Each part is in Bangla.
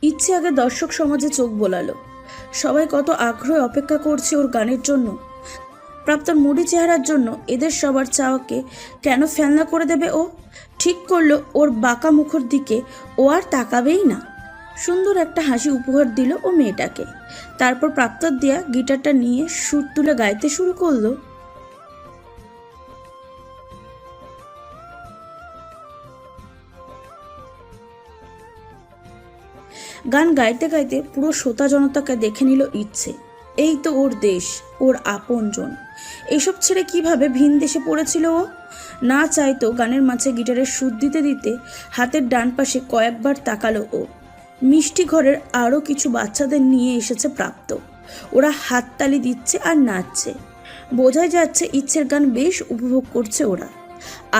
ইচ্ছে আগে দর্শক সমাজে চোখ বোলালো। সবাই কত আগ্রহে অপেক্ষা করছে ওর গানের জন্য। প্রাপ্তর মুডি চেহারার জন্য এদের সবার চাওয়াকে কেন ফেলনা করে দেবে ও? ঠিক করলো ওর বাঁকা মুখের দিকে ও আর তাকাবেই না। সুন্দর একটা হাসি উপহার দিল ও মেয়েটাকে। তারপর প্রাপ্তর দেয়া গিটারটা নিয়ে সুর তুলে গাইতে শুরু করলো। গান গাইতে গাইতে পুরো শ্রোতা জনতাকে দেখে নিল ইচ্ছে। এই তো ওর দেশ, ওর আপনজন। এইসব ছেড়ে কিভাবে ভিন দেশে পড়েছিল ও? না চাইতো গানের মাঝে গিটারের সুর দিতে দিতে হাতের ডান পাশে কয়েকবার তাকালো ও। মিষ্টি ঘরের আরও কিছু বাচ্চাদের নিয়ে এসেছে প্রাপ্ত। ওরা হাততালি দিচ্ছে আর নাচছে। বোঝাই যাচ্ছে ইচ্ছের গান বেশ উপভোগ করছে ওরা।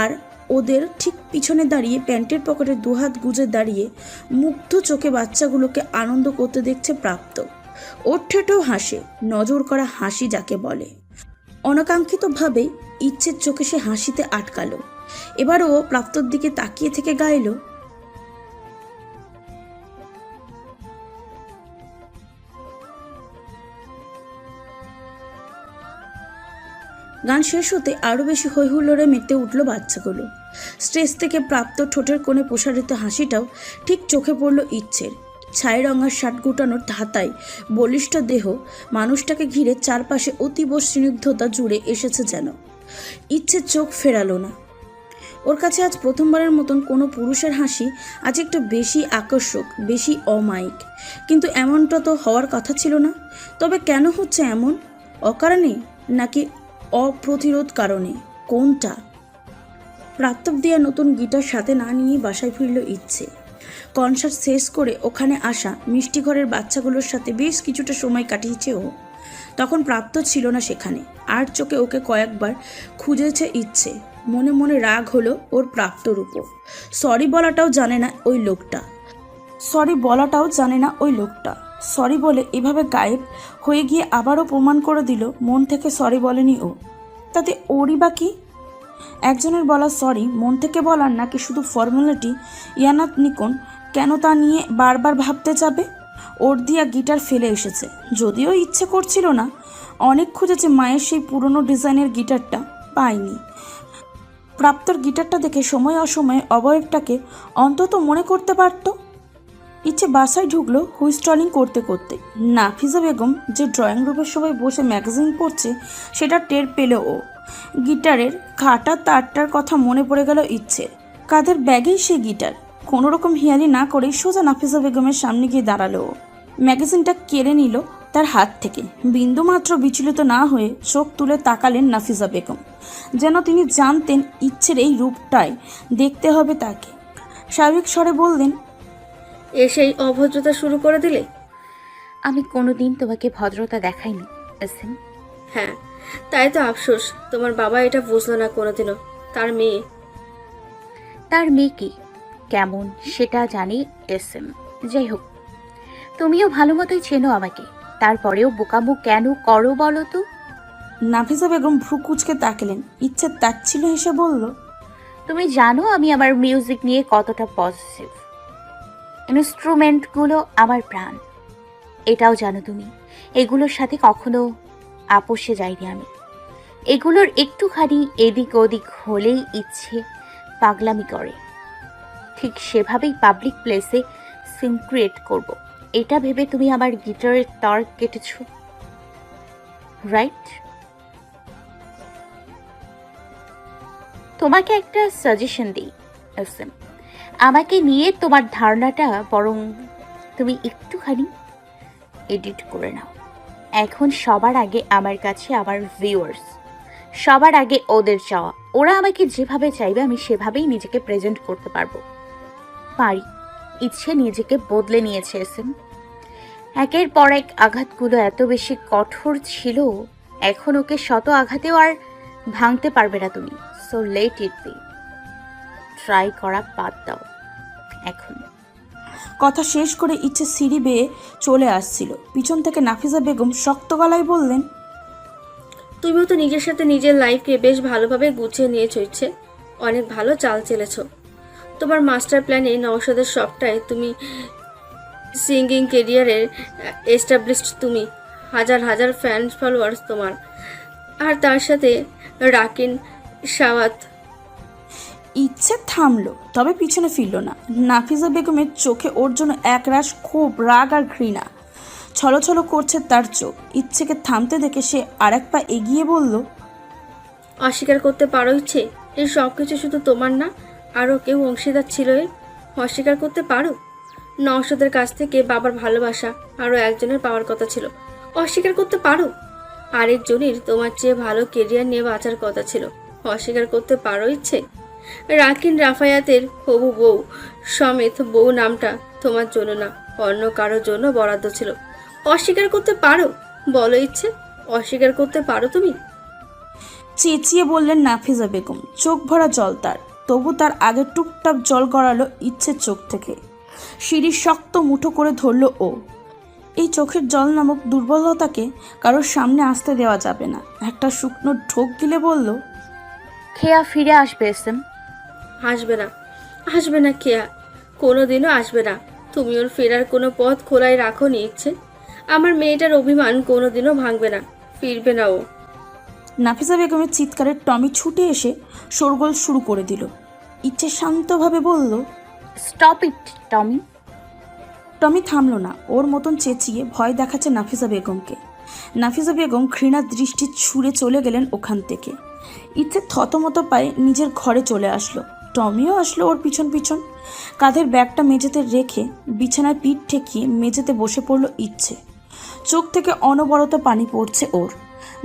আর ওদের ঠিক পিছনে দাঁড়িয়ে প্যান্টের পকেটে দুহাত গুজে দাঁড়িয়ে মুগ্ধ চোখে বাচ্চাগুলোকে আনন্দ করতে দেখছে প্রাপ্ত। ওর ঠেটেও হাসে, নজর করা হাসি যাকে বলে। অনাকাঙ্ক্ষিতভাবে ইচ্ছের চোখে সে হাসিতে আটকালো। এবার ও প্রাপ্তর দিকে তাকিয়ে থেকে গাইল। গান শেষ হতে আরও বেশি হৈহুল্লোড়ে মেতে উঠল বাচ্চাগুলো। স্টেজ থেকে প্রাপ্ত ঠোঁটের কোণে প্রসারিত হাসিটাও ঠিক চোখে পড়ল ইচ্ছের। ছাই রঙার শার্ট গুটানোর ধাতায় বলিষ্ঠ দেহ মানুষটাকে ঘিরে চারপাশে অতীব স্নিগ্ধতা জুড়ে এসেছে যেন। ইচ্ছে চোখ ফেরালো না। ওর কাছে আজ প্রথমবারের মতন কোনো পুরুষের হাসি আজ একটু বেশি আকর্ষক, বেশি অমায়িক। কিন্তু এমনটা তো হওয়ার কথা ছিল না। তবে কেন হচ্ছে এমন? অকারণে নাকি অপ্রতিরোধ কারণে? কোনটা? প্রাপ্তব দিয়া নতুন গিটার সাথে না নিয়ে বাসায় ফিরল ইচ্ছে। কনসার্ট শেষ করে ওখানে আসা মিষ্টি ঘরের বাচ্চাগুলোর সাথে বেশ কিছুটা সময় কাটিয়েছে ও। তখন প্রাপ্ত ছিল না সেখানে। আর চোখে ওকে কয়েকবার খুঁজেছে ইচ্ছে। মনে মনে রাগ হলো ওর প্রাপ্তর উপর। সরি বলাটাও জানে না ওই লোকটা। সরি বলে এভাবে গায়েব হয়ে গিয়ে আবারও প্রমাণ করে দিল মন থেকে সরি বলেনি ও। তাতে ওরই বা কি? একজনের বলা সরি মন থেকে বলার নাকি শুধু ফর্মালিটি? ইয়ানাত নিকন কেন তা নিয়ে বারবার ভাবতে যাবে? ওর দিয়া গিটার ফেলে এসেছে, যদিও ইচ্ছে করছিল না। অনেক খুঁজেছে মায়ের সেই পুরনো ডিজাইনের গিটারটা, পায়নি। প্রাপ্তর গিটারটা দেখে সময় অসময়ে অবয়বটাকে অন্তত মনে করতে পারত। ইচ্ছে বাসায় ঢুকলো হুইস্টলিং করতে করতে। নাফিজা বেগম যে ড্রয়িং রুমের সবাই বসে ম্যাগাজিন পড়ছে সেটা টের পেল ও। গিটারের কাটা তারটার কথা মনে পড়ে গেল ইচ্ছের। কাঁধের ব্যাগেই সে গিটার। কোনো রকম হিয়ালি না করেই সোজা নাফিজা বেগমের সামনে গিয়ে দাঁড়ালো ও। ম্যাগাজিনটা কেড়ে নিল তার হাত থেকে। বিন্দুমাত্র বিচলিত না হয়ে চোখ তুলে তাকালেন নাফিজা বেগম, যেন তিনি জানতেন ইচ্ছের এই রূপটাই দেখতে হবে তাকে। স্বাভাবিক স্বরে বললেন, এসেই অভদ্রতা শুরু করে দিলে? আমি কোনোদিন তোমাকে ভদ্রতা দেখাইনি এসএম। হ্যাঁ, তাই তো আফসোস তোমার বাবা এটা বুঝলো না কোনোদিনও। তার মেয়ে কি কেমন সেটা জানি এসএম। যাই হোক, তুমিও ভালো মতোই চেনো আমাকে, তারপরেও বোকামো কেন করো বলো তো? নাফিজা বেগম ভ্রু কুচকে তাকালেন। ইচ্ছে তাচ্ছিল হেসে বলল, তুমি জানো আমি আমার মিউজিক নিয়ে কতটা পজিটিভ। ইনস্ট্রুমেন্টগুলো আমার প্রাণ, এটাও জানো তুমি। এগুলোর সাথে কখনো আপোষে যাইনি আমি। এগুলোর একটুখানি এদিক ওদিক হলেই ইচ্ছে পাগলামি করে। ঠিক সেভাবেই পাবলিক প্লেসে সিন ক্রিয়েট করব, এটা ভেবে তুমি আমার গিটারের তার কেটেছ, রাইট? তোমাকে একটা সাজেশন দিই এসএম, আমাকে নিয়ে তোমার ধারণাটা বরং তুমি একটুখানি এডিট করে নাও। এখন সবার আগে আমার কাছে আমার ভিউয়ার্স, সবার আগে ওদের চাওয়া। ওরা আমাকে যেভাবে চাইবে আমি সেভাবেই নিজেকে প্রেজেন্ট করতে পারবো। পারি। ইচ্ছে নিজেকে বদলে নিয়েছে এসএম। একের পর এক আঘাতগুলো এত বেশি কঠোর ছিল, এখন ওকে শত আঘাতেও আর ভাঙতে পারবে না তুমি। So let it be. Try করা বাদ দাও এখন। কথা শেষ করে ইচ্ছে সিঁড়ি বেয়ে চলে আসছিল। পিছন থেকে নাফিজা বেগম শক্ত গলায় বললেন, তুমিও তো নিজের সাথে নিজের লাইফকে বেশ ভালোভাবে গুছিয়ে নিয়েছো ইচ্ছে। অনেক ভালো চাল চেলেছ। তোমার মাস্টার প্ল্যানে নওশাদের সবটাই তুমি সিঙ্গিং কেরিয়ারের এস্টাবলিশড তুমি, হাজার হাজার ফ্যান ফলোয়ার্স তোমার, আর তার সাথে রাকিন সাওয়াত। ইচ্ছে থামলো, তবে পিছনে ফিরল না। নাফিজা বেগমের চোখে ওর জন্য একরাশ ক্ষোভ, রাগ আর ঘৃণা ছলছল করছে তার চোখ। ইচ্ছেকে থামতে দেখে সে আরেক পা এগিয়ে বলল, অস্বীকার করতে পারো ইচ্ছে এই সব কিছু শুধু তোমার না, আরও কেউ অংশীদার ছিল এর? অস্বীকার করতে পারো? নওশাদের কাছ থেকে বাবার ভালোবাসা আরও একজনের পাওয়ার কথা ছিল, অস্বীকার করতে পারো? আরেকজনের তোমার চেয়ে ভালো কেরিয়ার নিয়ে বাঁচার কথা ছিল, অস্বীকার করতে পারো ইচ্ছে? রাকিন রাফায়াতের হবু বউ সমেত বউ নামটা তোমার জন্য না, অন্য কারোর জন্য বরাদ্দ ছিল, অস্বীকার করতে পারো? বলো ইচ্ছে, অস্বীকার করতে পারো তুমি? চেঁচিয়ে বললেন নাফিজা বেগম। চোখ ভরা জল তার, তবু তার আগে টুপটাপ জল গড়ালো ইচ্ছের চোখ থেকে। সিঁড়ির শক্ত মুঠো করে ধরল ও। এই চোখের জল নামক দুর্বলতাকে কারোর সামনে আসতে দেওয়া যাবে না। একটা শুকনো ঢোক গিলে বলল, খেয়া ফিরে আসবে এসএম। আসবে না, আসবে না কেয়া, কোনোদিনও আসবে না। তুমি ওর ফেরার কোনো পথ খোলাই রাখো নি ইচ্ছে। আমার মেয়েটার অভিমান কোনোদিনও ভাঙবে না, ফিরবে না ও। নাফিসা বেগমের চিৎকারে টমি ছুটে এসে শোরগোল শুরু করে দিল। ইচ্ছে শান্তভাবে বলল, স্টপ ইট টমি। টমি থামল না। ওর মতন চেঁচিয়ে ভয় দেখাচ্ছে নাফিসা বেগমকে। নাফিসা বেগম ঘৃণার দৃষ্টি ছুঁড়ে চলে গেলেন ওখান থেকে। ইচ্ছে থতমত পায়ে নিজের ঘরে চলে আসলো। টমিও আসলো ওর পিছন পিছন। কাঁধের ব্যাগটা মেঝেতে রেখে বিছানায় পিঠ ঠেকিয়ে মেঝেতে বসে পড়ল ইচ্ছে। চোখ থেকে অনবরত পানি পড়ছে ওর।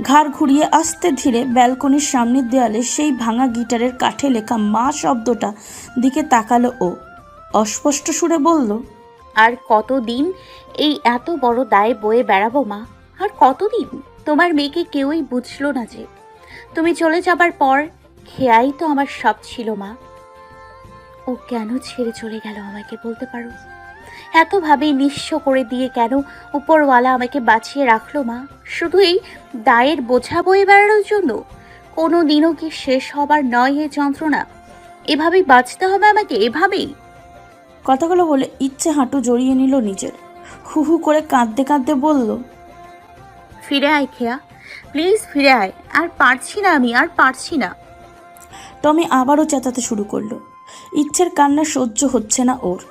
ঘাড় ঘুরিয়ে আস্তে ধীরে ব্যালকনির সামনের দেয়ালে সেই ভাঙা গিটারের কাঠে লেখা মা শব্দটা দিকে তাকালো ও। অস্পষ্ট সুরে বলল, আর কতদিন এই এত বড় দায় বয়ে বেড়াবো মা? আর কতদিন? তোমার মেয়েকে কেউই বুঝলো না যে তুমি চলে যাবার পর খেয়াই তো আমার সব ছিল মা। ও কেন ছেড়ে চলে গেল আমাকে বলতে পারো? এতভাবে নিঃস্ব করে দিয়ে কেন উপরওয়ালা আমাকে বাঁচিয়ে রাখলো মা? শুধু এই দায়ের বোঝা বয়ে বেড়ানোর জন্য? কোনো দিনও কি শেষ হবার নয় এ যন্ত্রণা? এভাবেই বাঁচতে হবে আমাকে, এভাবেই? কথাগুলো বলে ইচ্ছে হাঁটু জড়িয়ে নিল নিজের। হু হু করে কাঁদতে কাঁদতে বলল, ফিরে আয় খেয়া, প্লিজ ফিরে আয়। আর পারছি না আমি, আর পারছি না। টমি আবারও চেঁচাতে শুরু করলো। ইচ্ছের কান্না সহ্য হচ্ছে না ওর।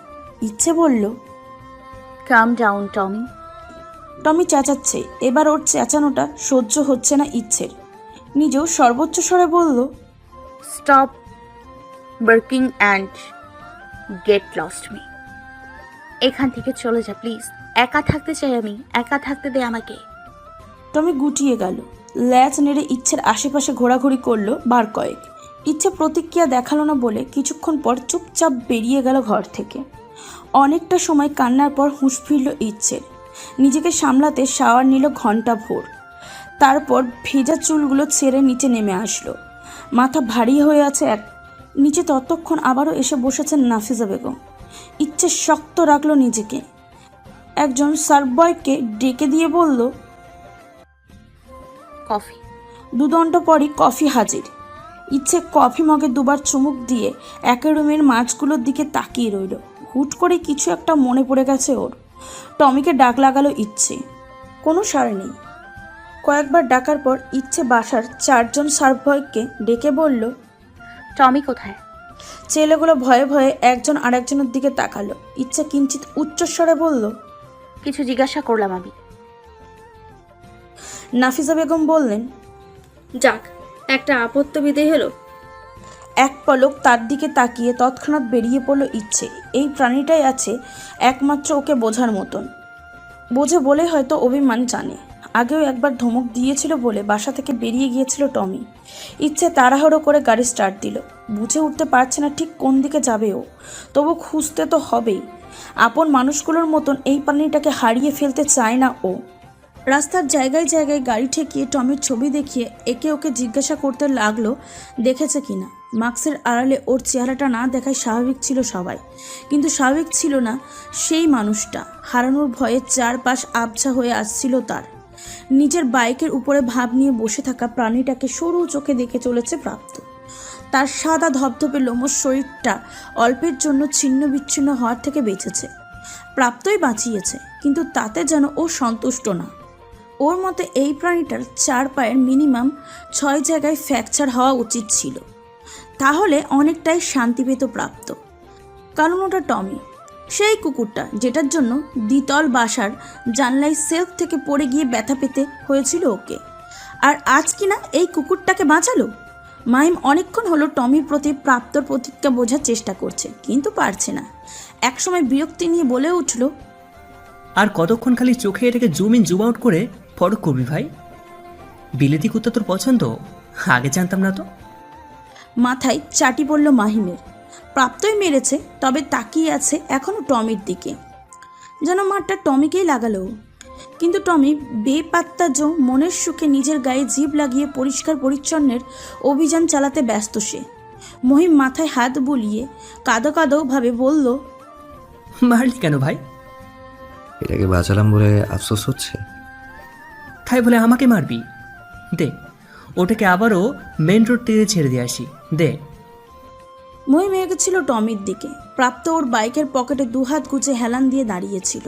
ইচ্ছে বলল, কাম ডাউন টমি। টমি চেঁচাচ্ছে। এবার ওর চেঁচানোটা সহ্য হচ্ছে না ইচ্ছের। নিজেও সর্বোচ্চ স্বরে বলল, stop working and get lost me. এখান থেকে চলে যা প্লিজ। একা থাকতে চাই আমি, একা থাকতে দে আমাকে। টমি গুটিয়ে গেল। ল্যাচ নেড়ে ইচ্ছের আশেপাশে ঘোরাঘুরি করলো বার কয়েক। ইচ্ছে প্রতিক্রিয়া দেখালো না বলে কিছুক্ষণ পর চুপচাপ বেরিয়ে গেল ঘর থেকে। অনেকটা সময় কান্নার পর হুঁশ ফিরল ইচ্ছের। নিজেকে সামলাতে শাওয়ার নিল ঘন্টা ভোর। তারপর ভেজা চুলগুলো ছেড়ে নিচে নেমে আসলো। মাথা ভারী হয়ে আছে এক। নিচে ততক্ষণ আবারও এসে বসেছেন নাফিজা বেগম। ইচ্ছে শক্ত রাখলো নিজেকে। একজন সার্ভ বয়কে ডেকে দিয়ে বলল, কফি। 2 ঘন্টা পরই কফি হাজির। ইচ্ছে কফি মগে দুবার চুমুক দিয়ে অ্যাকোয়ারিয়ামের মাছগুলোর দিকে তাকিয়ে রইল। হুট করে কিছু একটা মনে পড়ে গেছে ওর। টমিকে ডাক লাগালো ইচ্ছে। কোনো সাড়া নেই। কয়েকবার ডাকার পর ইচ্ছে বাসার 4 জন সার্ভ বয়কে ডেকে বলল, টমি কোথায়? ছেলেগুলো ভয়ে ভয়ে একজন আরেকজনের দিকে তাকালো। ইচ্ছে কিঞ্চিত উচ্চস্বরে বলল, কিছু জিজ্ঞাসা করলাম আমি। নাফিজা বেগম বললেন, যাক, একটা আপত্তি বিদেয় হলো। এক পলক তার দিকে তাকিয়ে তৎক্ষণাৎ বেরিয়ে পড়ল ইচ্ছে। এই প্রাণীটাই আছে একমাত্র ওকে বোঝার মতন। বোঝে বলে হয়তো অভিমান জানে। আগেও একবার ধমক দিয়েছিল বলে বাসা থেকে বেরিয়ে গিয়েছিল টমি। ইচ্ছে তাড়াহুড়ো করে গাড়ি স্টার্ট দিল। বুঝে উঠতে পারছে না ঠিক কোন দিকে যাবে ও। তবু খুঁজতে তো হবেই। আপন মানুষগুলোর মতন এই প্রাণীটাকে হারিয়ে ফেলতে চায় না ও। রাস্তার জায়গায় জায়গায় গাড়ি ঠেকিয়ে টমির ছবি দেখিয়ে একে ওকে জিজ্ঞাসা করতে লাগলো দেখেছে কিনা। মাস্কের আড়ালে ওর চেহারাটা না দেখায় স্বাভাবিক ছিল সবাই, কিন্তু স্বাভাবিক ছিল না সেই মানুষটা। হারানোর ভয়ে চারপাশ আবছা হয়ে আসছিল তার। নিজের বাইকের উপরে ভাব নিয়ে বসে থাকা প্রাণীটাকে সরু চোখে দেখে চলেছে প্রাপ্ত। তার সাদা ধবধবে লোমশ শরীরটা অল্পের জন্য ছিন্ন বিচ্ছিন্ন হওয়ার থেকে বেঁচেছে। প্রাপ্তই বাঁচিয়েছে, কিন্তু তাতে যেন ও সন্তুষ্ট না। ওর মতে এই প্রাণীটার 4 পায়ের মিনিমাম 6 জায়গায় ফ্র্যাকচার হওয়া উচিত ছিল, তাহলে অনেকটাই শান্তি পেত প্রাপ্ত। কারণ ওটা টমি, সেই কুকুরটা যেটার জন্য দ্বিতল বাসার জানলায় সেলফ থেকে পড়ে গিয়ে ব্যথা পেতে হয়েছিল ওকে। আর আজ কিনা এই কুকুরটাকে বাঁচালো। মাহিম অনেকক্ষণ হলো টমির প্রতি প্রাপ্তর প্রতিজ্ঞা বোঝার চেষ্টা করছে, কিন্তু পারছে না। একসময় বিরক্তি নিয়ে বলে উঠল, আর কতক্ষণ খালি চোখে এটাকে জুম ইন জুম আউট করে ফটো করবি ভাই? বিলেতি কুত্তা তোর পছন্দ? আগে জানতাম না তো। মাথায় চাটি পড়ল মাহিমের। প্রাপ্তই মেরেছে, তবে তাকিয়ে আছে এখনও টমির দিকে, যেন মারটা টমিকেই লাগালো। কিন্তু টমি বেপাত্তা মনের সুখে নিজের গায়ে জিভ লাগিয়ে পরিষ্কার পরিচ্ছন্নের অভিযান চালাতে ব্যস্ত সে। মহিম মাথায় হাত বুলিয়ে কাঁদো কাঁদো ভাবে বলল, মারলি কেন ভাই? এটাকে বাঁচালাম বলে আফসোস হচ্ছে? তাই বলে আমাকে মারবি? দে, ওটাকে আবারও মেন রোড তীরে ছেড়ে দিয়ে আসি, দে। মহিম এগেছিল টমির দিকে। প্রাপ্ত ওর বাইকের পকেটে 2 হাত গুজে হেলান দিয়ে দাঁড়িয়েছিল,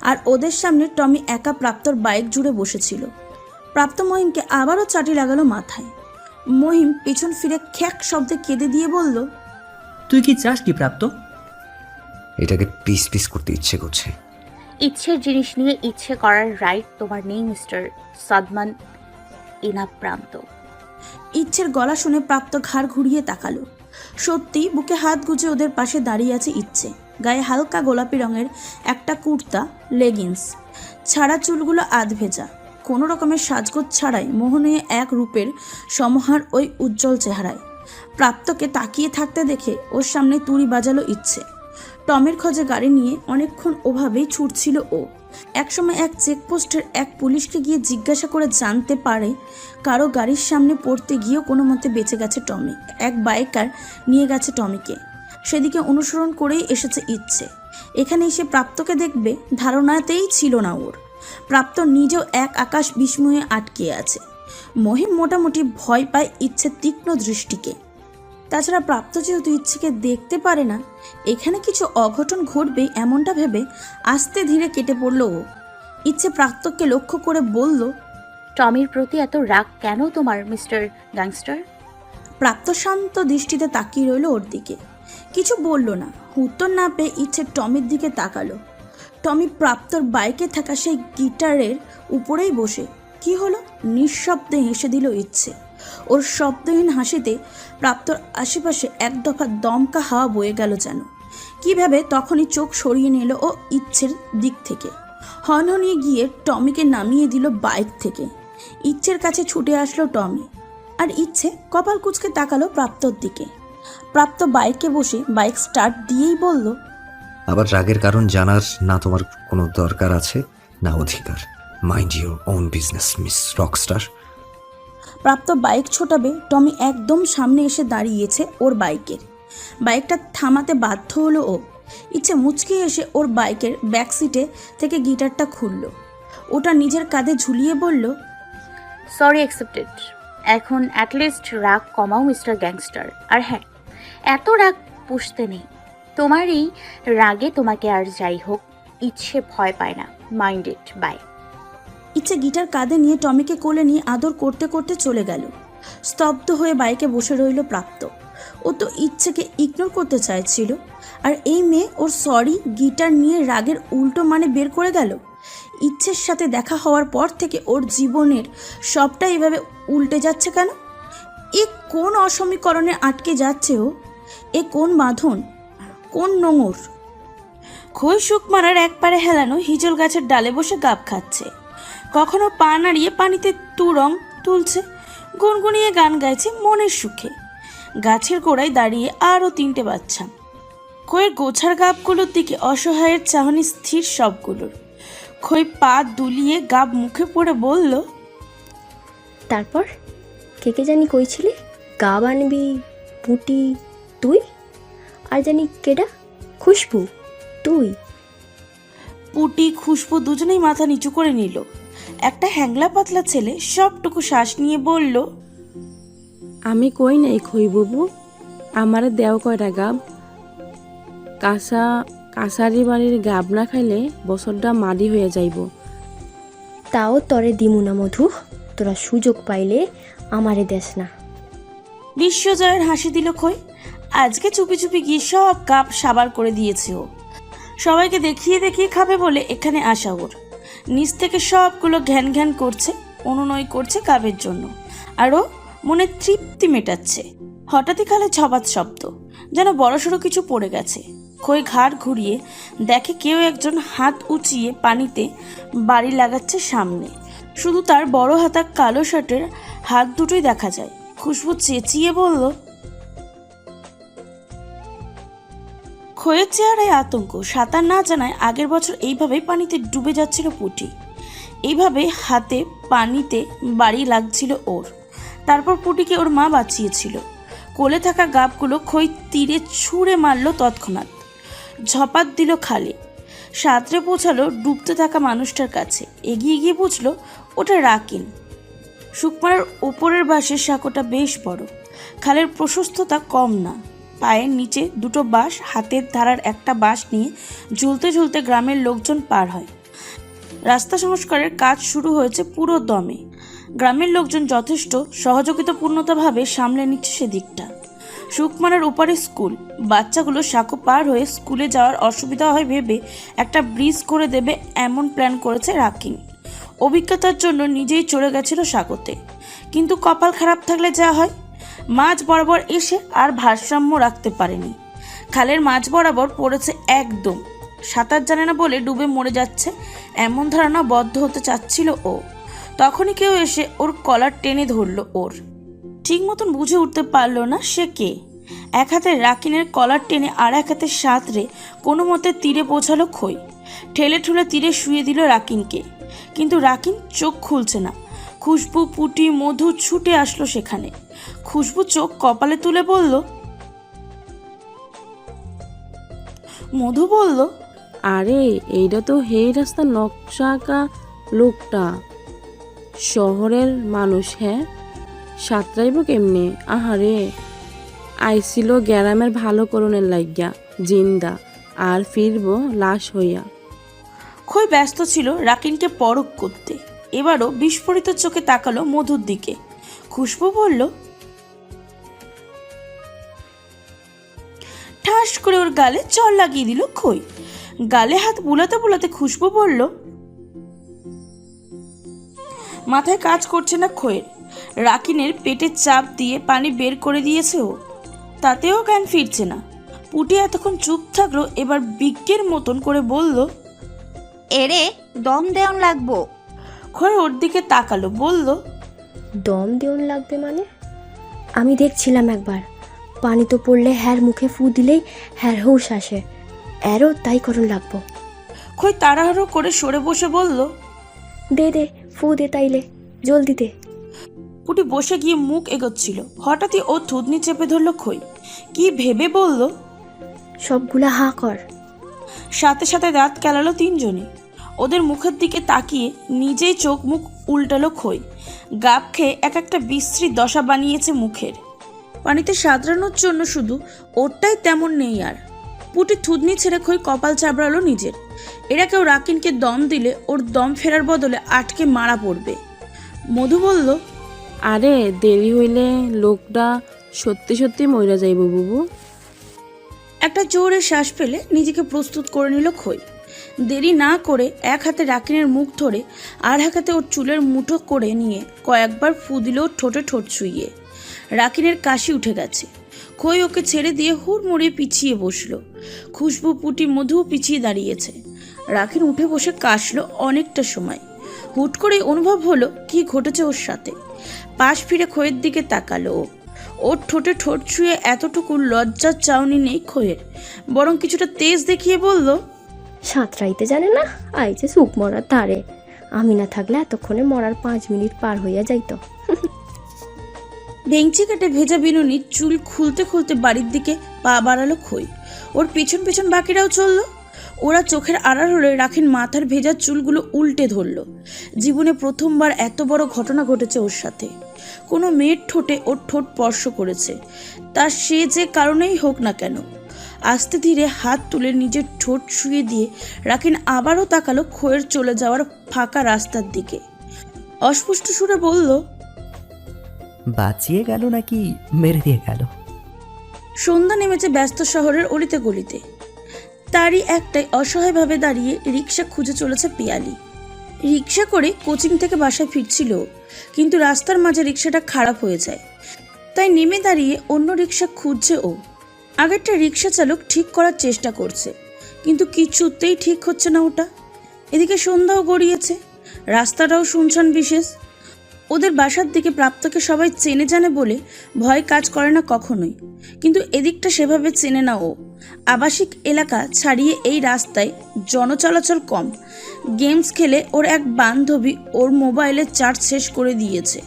আর ওদের সামনে টমি একা প্রাপ্তর বাইক জুড়ে বসেছিল। প্রাপ্ত মহিমকে আবারও চাটি লাগালো মাথায়। মহিম পিছন ফিরে খ্যাক শব্দে কেঁদে দিয়ে বলল, তুই কি চাস কি প্রাপ্ত? এটাকে পিস পিস করতে ইচ্ছে করছে। ইচ্ছের জিনিস নিয়ে ইচ্ছে করার রাইট তোমার নেই মিস্টার সাদমান ইনাপ্রান্ত। ইচ্ছের গলা শুনে প্রাপ্ত ঘাড় ঘুরিয়ে তাকালো। সত্যি বুকে হাত গুজে ওদের পাশে দাঁড়িয়ে আছে ইচ্ছে। গায়ে হালকা গোলাপি রঙের একটা কুর্তা, লেগিংস, ছাড়া চুলগুলো আধ ভেজা। কোনো রকমের সাজগোজ ছাড়াই মোহনীয় এক রূপের সমাহার ওই উজ্জ্বল চেহারায়। প্রাপ্তকে তাকিয়ে থাকতে দেখে ওর সামনে তুড়ি বাজালো ইচ্ছে। টমের খোঁজে গাড়ি নিয়ে অনেকক্ষণ ওভাবেই ছুটছিল ও। একসময় এক চেকপোস্টের এক পুলিশকে গিয়ে জিজ্ঞাসা করে জানতে পারে কারো গাড়ির সামনে পড়তে গিয়েও কোনো মতে বেঁচে গেছে টমি। এক বাইকার নিয়ে গেছে টমিকে, সেদিকে অনুসরণ করেই এসেছে ইচ্ছে। এখানে এসে প্রাপ্তকে দেখবে ধারণাতেই ছিল না ওর। প্রাপ্ত নিজেও এক আকাশ বিস্ময়ে আটকে আছে। মহিম মোটামুটি ভয় পায় ইচ্ছে তীক্ষ্ণ দৃষ্টিকে। তাছাড়া প্রাপ্ত যেহেতু ইচ্ছেকে দেখতে পারে না, এখানে কিছু অঘটন ঘটবে এমনটা ভেবে আস্তে ধীরে কেটে পড়ল ও। ইচ্ছে প্রাপ্তকে লক্ষ্য করে বলল, টমির প্রতি এত রাগ কেন তোমার মিস্টার গ্যাংস্টার? প্রাপ্ত শান্ত দৃষ্টিতে তাকিয়ে রইল ওর দিকে, কিছু বলল না। উত্তর না পেয়ে ইচ্ছে টমির দিকে তাকালো। টমি প্রাপ্তর বাইকে থাকা সেই গিটারের উপরেই বসে। কি হলো? নিঃশব্দে হেসে দিল ইচ্ছে। ওর শব্দহীন হাসিতে প্রাপ্তর আশেপাশে এক দফা দমকা হাওয়া বয়ে গেল যেন। কিভাবে তখনই চোখ সরিয়ে নিল ও ইচ্ছের দিক থেকে। হনহনিয়ে গিয়ে টমিকে নামিয়ে দিল বাইক থেকে। ইচ্ছের কাছে ছুটে আসলো টমি, আর ইচ্ছে কপাল কুঁচকে তাকালো প্রাপ্তর দিকে। প্রাপ্ত বাইকে বসে বাইক স্টার্ট দিয়েই বলল, আবার রাগের কারণ জানার না তোমার কোনো দরকার আছে না অধিকার। Mind your own business miss Rockstar. প্রাপ্ত বাইক ছোটাবে, টমি একদম সামনে এসে দাঁড়িয়েছে ওর বাইকের। বাইকটা থামাতে বাধ্য হলো ও। ইচ্ছে মুচকি এসে ওর বাইকের ব্যাক সিটে থেকে গিটারটা খুলল, ওটা নিজের কাঁধে ঝুলিয়ে বলল, সরি অ্যাকসেপ্টেড। এখন অ্যাটলিস্ট রাগ কমাও মিস্টার গ্যাংস্টার। আর হ্যাঁ, এত রাগ পুষতে নেই। তোমার এই রাগে তোমাকে আর যাই হোক ইচ্ছে ভয় পায় না। Mind it. বাই। ইচ্ছে গিটার কাঁধে নিয়ে টমিকে কোলে নিয়ে আদর করতে করতে চলে গেল। স্তব্ধ হয়ে বাইকে বসে রইল প্রাপ্ত। ও তো ইচ্ছেকে ইগনোর করতে চাইছিল, আর এই মেয়ে ওর সরি গিটার নিয়ে রাগের উল্টো মানে বের করে গেল। ইচ্ছের সাথে দেখা হওয়ার পর থেকে ওর জীবনের সবটা এভাবে উল্টে যাচ্ছে কেন? এ কোন অসমীকরণে আটকে যাচ্ছে ও? এ কোন বাঁধন, কোন নোঙর? খই শুক মারার একবারে হেলানো হিজল গাছের ডালে বসে গাব খাচ্ছে, কখনো পা নাড়িয়ে পানিতে তুরং তুলছে, গুনগুনিয়ে গান গাইছে মনের সুখে। গাছের গোড়ায় দাঁড়িয়ে আরও 3টে বাচ্চা। খইয়ের গোছার গাবগুলোর দিকে অসহায়ের চাহনি স্থির সবগুলোর। খই পা দুলিয়ে গাব মুখে পড়ে বলল, তারপর কে জানি কইছিলি গা বানবি পুটি তুই, আর জানি কেডা খুশবু তুই। পুটি খুশবু দুজনেই মাথা নিচু করে নিল। একটা হ্যাংলা পাতলা ছেলে সবটুকু শ্বাস নিয়ে বলল, আমি কই নাই খই বাবু, আমারে দেও কয়টা গাব। কাঁচা কাছারি বাড়ির গাব না খাইলে বছরটা মাটি হয়ে যাইব। তাও তরে দিমু না মধু, তোরা সুযোগ পাইলে আমারে দেস না। বিশ্বজয়ের হাসি দিল খই। আজকে চুপি চুপি গিয়ে সব কাপ সাবার করে দিয়েছে ও। সবাইকে দেখিয়ে দেখিয়ে খাবে বলে এখানে আসা ওর। নিচ থেকে সবগুলো ঘ্যান ঘ্যান করছে, অনুনয় করছে কাপের জন্য, আরও মনে তৃপ্তি মেটাচ্ছে। হঠাৎই খালে ছবাত শব্দ, যেন বড়সড় কিছু পড়ে গেছে। খই ঘাড় ঘুরিয়ে দেখে কেউ একজন হাত উঁচিয়ে পানিতে বাড়ি লাগাচ্ছে সামনে। শুধু তার বড় হাতা কালো শার্টের হাত দুটোই দেখা যায়। খুশবু চেঁচিয়ে বলল, খইয়ের চেহারায় আতঙ্ক। সাঁতার না জানায় আগের বছর এইভাবেই পানিতে ডুবে যাচ্ছিল পুটি। এইভাবে হাতে পানিতে বাড়ি লাগছিল ওর। তারপর পুটিকে ওর মা বাঁচিয়েছিল। কোলে থাকা গাবগুলো খই তীরে ছুঁড়ে মারল তৎক্ষণাৎ। ঝপাত দিল খালে। সাঁতরে পৌঁছালো ডুবতে থাকা মানুষটার কাছে। এগিয়ে গিয়ে বুঝলো ওটা রাকিন। সুকমার ওপরের বাঁশের সাঁকোটা বেশ বড়, খালের প্রশস্ততা কম না। পায়ের নিচে দুটো বাঁশ, হাতের ধারার একটা বাঁশ নিয়ে ঝুলতে ঝুলতে গ্রামের লোকজন পার হয়। রাস্তা সংস্কারের কাজ শুরু হয়েছে পুরো দমে। গ্রামের লোকজন যথেষ্ট সহযোগিতাপূর্ণতাভাবে সামলে নিচ্ছে সেদিকটা। সুকমারের ওপারে স্কুল। বাচ্চাগুলো সাঁকো পার হয়ে স্কুলে যাওয়ার অসুবিধা হয় ভেবে একটা ব্রিজ করে দেবে এমন প্ল্যান করেছে রাকিন। অভিজ্ঞতার জন্য নিজেই চলে গেছিল সাঁকোতে, কিন্তু কপাল খারাপ থাকলে যা হয়, মাঝ বরাবর এসে আর ভারসাম্য রাখতে পারেনি। খালের মাঝ বরাবর পড়েছে একদম। সাঁতার জানে না বলে ডুবে মরে যাচ্ছে এমন ধারণা বদ্ধ হতে চাচ্ছিল ও। তখনই কেউ এসে ওর কলার টেনে ধরল ওর। ঠিক মতন বুঝে উঠতে পারল না সে কে। এক হাতে রাকিনের কলার টেনে আর এক হাতে সাঁতরে কোনো মতে তীরে পৌঁছালো খই। ঠেলে ঠুলে তীরে শুয়ে দিল রাকিনকে, কিন্তু রাকিন চোখ খুলছে না। খুশবু, পুটি, মধু ছুটে আসলো সেখানে। খুশবু চোখ কপালে তুলে বলল, মধু বলল, আরে এইটা তো হেই রাস্তার নকশা আঁকা লোকটা। শহরের মানুষ, হ্যাঁ, সাঁতরাইব কেমনে? আহারে, আইছিল গ্যারামের ভালো করণের লাগিয়া জিন্দা, আর ফিরব লাশ হইয়া। খই ব্যস্ত ছিল রাকিনকে পরখ করতে। এবারও বিস্ফোরিত চোখে তাকালো মধুর দিকে। খুশবু বলল, ঠাস করে ওর গালে চড় লাগিয়ে দিল খই। গালে হাত বুলাতে বুলাতে খুশবু বলল, মাথায় কাজ করছে না খইয়ের। রাকিনের পেটে চাপ দিয়ে পানি বের করে দিয়েছে ও, তাতেও জ্ঞান ফিরছে না। পুটি এতক্ষণ চুপ থাকলো, এবার বিজ্ঞের মতন করে বলল, এরে দম দেওয়ান লাগবো। খই ওর দিকে তাকালো, বলল, দম দেওন লাগবে মানে? আমি দেখছিলাম একবার, পানি তো পড়লে হ্যার মুখে ফু দিলেই হ্যার হুঁশ আসে, এরও তাই করণ লাগবো। খই তাড়াহুড়ো করে সরে বসে বলল, দে দে ফু দে তাইলে, জলদি দে। পুটি বসে গিয়ে মুখ এগোচ্ছিল। হঠাৎই ও থুতনি চেপে ধরল খই। কি ভেবে বলল, সবগুলা হা কর। সাথে সাথে দাঁত কেলালো তিনজনই। ওদের মুখের দিকে তাকিয়ে নিজেই চোখ মুখ উল্টালো খই। গাব খেয়ে এক একটা বিশ্রী দশা বানিয়েছে মুখের। পানিতে সাঁতরানোর জন্য শুধু ওরটাই তেমন নেই আর। পুটি থুতনি ছেড়ে খই কপাল চাবড়ালো নিজের। এরা কেউ রাকিনকে দম দিলে ওর দম ফেরার বদলে আটকে মারা পড়বে। মধু বলল, আরে দেরি হইলে লোকটা সত্যি সত্যি মইরা যাইব বুবু। একটা জোরে শ্বাস ফেলে নিজেকে প্রস্তুত করে নিল খই। দেরি না করে এক হাতে রাকিনের মুখ ধরে আর এক হাতে ওর চুলের মুঠো করে নিয়ে কয়েকবার ফু দিল ওর ঠোঁটে ঠোঁট ছুঁয়ে। রাকিনের কাশি উঠে গেছে। খই ওকে ছেড়ে দিয়ে হুড়মুড়িয়ে পিছিয়ে বসলো। খুশবু, পুটি, মধুও পিছিয়ে দাঁড়িয়েছে। রাকিন উঠে বসে কাশলো অনেকটা সময়। হুট করে অনুভব হলো কি ঘটেছে ওর সাথে। পাশ ফিরে খইয়ের দিকে তাকালো ও। ওর ঠোঁটে ঠোঁট ছুঁয়ে এতটুকু লজ্জার চাউনি নেই খইয়ের, বরং কিছুটা তেজ দেখিয়ে বলল, সাঁতরাইতে জানে না, আইছে সুপ মরার ধারে। আমি না থাকলে এতক্ষণে মরার 5 মিনিট পার হইয়া যাইতো। ভেঙচি কেটে ভেজা বিনুনি চুল খুলতে খুলতে বাড়ির দিকে পা বাড়ালো খই। ওর পেছন পেছন বাকিরাও চলল। ওরা চোখের আড়াল হলে রাখিন মাথার ভেজা চুলগুলো উল্টে ধরল। জীবনে প্রথমবার এত বড় ঘটনা ঘটেছে ওর সাথে। কোনো মেয়ের ঠোঁটে ওর ঠোঁট স্পর্শ করেছে, তা সে যে কারণেই হোক না কেন। আস্তে ধীরে হাত তুলে নিজের ঠোঁট শুয়ে দিয়ে রাকিন আবারও তাকালো খোয়ের চলে যাওয়ার ফাঁকা রাস্তার দিকে। অস্পষ্ট সুরে বলল, বাঁচিয়ে গেল নাকি মেরে দিয়ে গেল? সন্ধ্যা নেমেছে ব্যস্ত শহরের অলিতে গলিতে। তারই একটাই অসহায়ভাবে দাঁড়িয়ে রিক্সা খুঁজে চলেছে পিয়ালি। রিক্সা করে কোচিং থেকে বাসায় ফিরছিল, কিন্তু রাস্তার মাঝে রিক্সাটা খারাপ হয়ে যায়। তাই নেমে দাঁড়িয়ে অন্য রিক্সা খুঁজছে ও। আগেরটা রিক্সা চালক ঠিক করার চেষ্টা করছে, কিন্তু কিছুতেই ঠিক হচ্ছে না ওটা। এদিকে সন্ধ্যাও গড়িয়েছে, রাস্তাটাও শুনশান বিশেষ। ওদের বাসার দিকে প্রাপ্তকে সবাই চেনে জানে বলে ভয় কাজ করে না কখনোই, কিন্তু এদিকটা সেভাবে চেনে না ও। আবাসিক এলাকা ছাড়িয়ে এই রাস্তায় জনচলাচল কম। গেমস খেলে ওর এক বান্ধবী ওর মোবাইলের চার্জ শেষ করে দিয়েছে।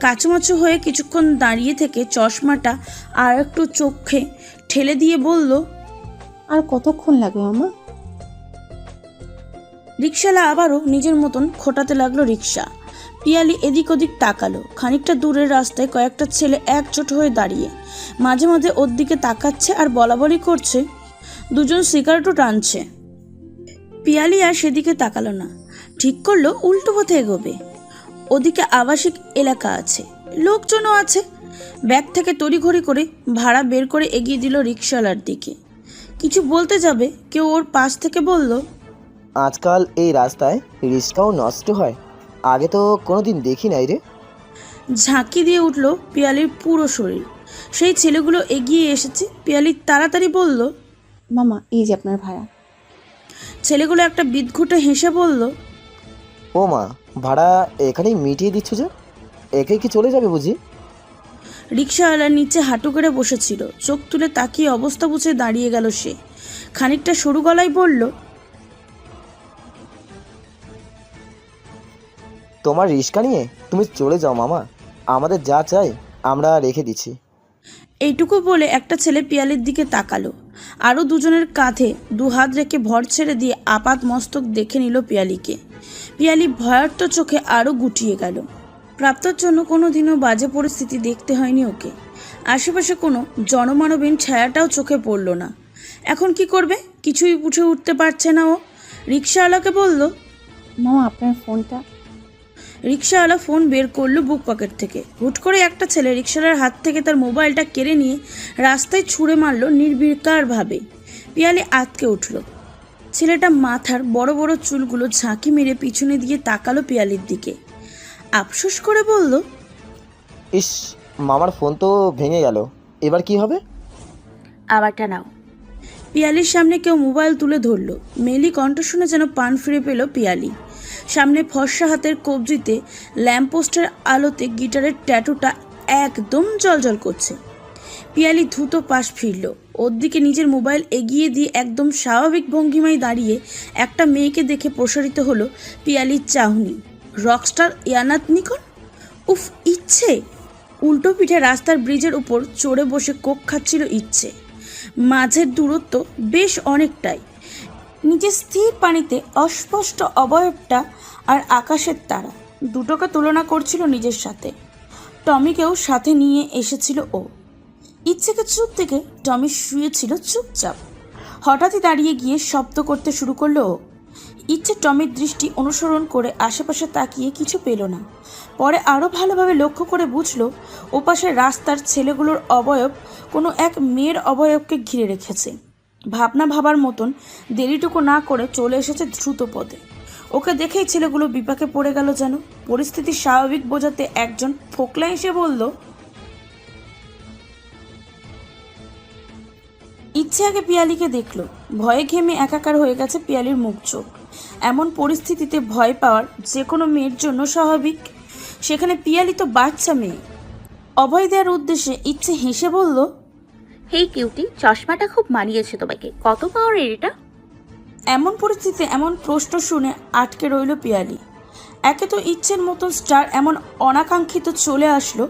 কাচুমাচু হয়ে কিছুক্ষণ দাঁড়িয়ে থেকে চশমাটা আর একটু চোখে ঠেলে দিয়ে বলল, আর কতক্ষণ লাগবে মামা? রিকশালা আবারও নিজের মতন খোটাতে লাগলো রিক্সা। পিয়ালি এদিক ওদিক তাকালো। খানিকটা দূরের রাস্তায় কয়েকটা ছেলে একজোট হয়ে দাঁড়িয়ে মাঝে মাঝে ওর দিকে তাকাচ্ছে আর বলাবলি করছে। দুজন সিগারেটও টানছে। পিয়ালি আর সেদিকে তাকালো না, ঠিক করলো উল্টো পথে এগোবে। ওদিকে আবাসিক এলাকা আছে, লোকজনও আছে। ব্যাগ থেকে তড়িঘড়ি করে ভাড়া বের করে এগিয়ে দিল রিকশাওয়ালার দিকে। কিছু বলতে যাবে কেউ ওর পাশ থেকে বলল, আজকাল এই রাস্তায় রিক্সাও নষ্ট হয়, আগে তো কোনোদিন দেখি নাই রে। ঝাঁকি দিয়ে উঠল পিয়ালির পুরো শরীর। সেই ছেলেগুলো এগিয়ে এসেছে। পিয়ালি তাড়াতাড়ি বলল, মামা এই যে আপনার ভাড়া। ছেলেগুলো একটা বিদঘুটে হেসে বলল, ও মা, ভাড়া এখানেই মিটিয়ে দিচ্ছ যে? একে কি চলে যাবে বুঝি? রিকশাওয়ালা নিচে হাঁটু করে বসেছিল। চোখ তুলে তাকিয়ে অবস্থা বুঝে দাঁড়িয়ে গেল সে। খানিকটা সরু গলায় বলল, তোমার রিক্সা নিয়ে তুমি চলে যাও মামা, আমাদের যা চাই আমরা রেখে দিচ্ছি। এইটুকু বলে একটা ছেলে পিয়ালির দিকে তাকালো। আরও দুজনের কাঁধে দুহাত রেখে ভর ছেড়ে দিয়ে আপাত মস্তক দেখে নিল পিয়ালিকে। পিয়ালি ভয়ার্ত চোখে আরও গুটিয়ে গেল। প্রাপ্তর জন্য কোনো দিনও বাজে পরিস্থিতি দেখতে হয়নি ওকে। আশেপাশে কোনো জনমানবহীন ছায়াটাও চোখে পড়ল না। এখন কি করবে কিছুই উঠে উঠতে পারছে না ও। রিকশাওয়ালাকে বলল, মামা আপনার ফোনটা। রিকশাওয়ালা ফোন বের করলো বুক পকেট থেকে। হুট করে একটা ছেলে রিকশাওয়ালার হাত থেকে তার মোবাইলটা কেড়ে নিয়ে রাস্তায় ছুঁড়ে মারলো নির্বিকারভাবে। পিয়ালি আতকে উঠল। ছেলেটা মাথার বড় বড় চুলগুলো ঝাঁকি মেরে পিছনে দিয়ে তাকালো পিয়ালির দিকে। আফসোস করে বলল, ইস, মামার ফোন তো ভেঙে গেল, এবার কি হবে? আমারটা নাও। পিয়ালির সামনে কেউ মোবাইল তুলে ধরলো। মেলি কণ্ঠ শুনে যেন পান ফিরে পেল পিয়ালি। সামনে ফর্সা হাতের কবজিতে ল্যাম্পপোস্টের আলোতে গিটারের ট্যাটুটা একদম জলজল করছে। পিয়ালি দ্রুত পাশ ফিরল। ওর দিকে নিজের মোবাইল এগিয়ে দিয়ে একদম স্বাভাবিক ভঙ্গিমায় দাঁড়িয়ে একটা মেয়েকে দেখে প্রসারিত হলো পিয়ালির চাহনি। রকস্টার ইয়ানাত নিকন। উফ, ইচ্ছে! উল্টো পিঠে রাস্তার ব্রিজের উপর চড়ে বসে কোক খাচ্ছিল ইচ্ছে। মাঝের দূরত্ব বেশ অনেকটাই। নিজের স্থির পানিতে অস্পষ্ট অবয়বটা আর আকাশের তারা দুটোকে তুলনা করছিল নিজের সাথে। টমিকেও সাথে নিয়ে এসেছিল ও। ইচ্ছেকে চুপ থেকে টমি শুয়েছিল চুপচাপ। হঠাৎই দাঁড়িয়ে গিয়ে শব্দ করতে শুরু করলো ও। ইচ্ছে টমির দৃষ্টি অনুসরণ করে আশেপাশে তাকিয়ে কিছু পেল না। পরে আরও ভালোভাবে লক্ষ্য করে বুঝলো ওপাশের রাস্তার ছেলেগুলোর অবয়ব কোনো এক মেয়ের অবয়বকে ঘিরে রেখেছে। ভাবনা ভাবার মতন দেরিটুকু না করে চলে এসেছে দ্রুত পদে। ওকে দেখেই ছেলেগুলো বিপাকে পড়ে গেল যেন। পরিস্থিতি স্বাভাবিক বোঝাতে একজন ফোকলা এসে বলল, ইচ্ছে আগে পিয়ালিকে দেখলো। ভয়ে ঘেমে একাকার হয়ে গেছে পিয়ালির মুখ চোখ। এমন পরিস্থিতিতে ভয় পাওয়ার যে কোনো মেয়ের জন্য স্বাভাবিক, সেখানে পিয়ালি তো বাচ্চা মেয়ে। অভয় দেওয়ার উদ্দেশ্যে ইচ্ছে হেসে বলল, হেই কিউটি, চশমাটা খুব মানিয়েছে তোমাকে। কত পাওয়ারের এটা? এমন পরিস্থিতিতে এমন প্রশ্ন শুনে আটকে রইল পিয়ালি। একে তো ইচ্ছের মতন স্টার এমন অনাকাঙ্ক্ষিত চলে আসলো,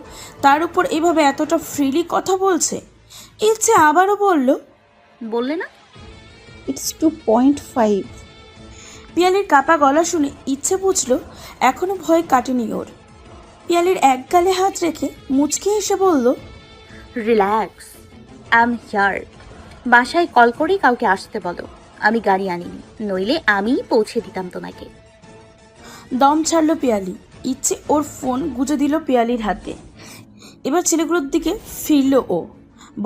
তার উপর এভাবে এতটা ফ্রিলি কথা বলছে। ইচ্ছে আবারও বলল, বললে না? ইটস 2.5। পিয়ালির কাপা গলা শুনে ইচ্ছে বুঝলো এখনো ভয় কাটেনি ওর। পিয়ালির এক গালে হাত রেখে মুচকি এসে বলল, রিল্যাক্স, আই এম হিয়ার। বাসায় কল করে কাউকে আসতে বলো, আমি গাড়ি আনিনি, নইলে আমিই পৌঁছে দিতাম তোমাকে। দম ছাড়লো পিয়ালি। ইচ্ছে ওর ফোন গুজে দিল পিয়ালির হাতে। এবার ছেলেগুলোর দিকে ফিরল ও।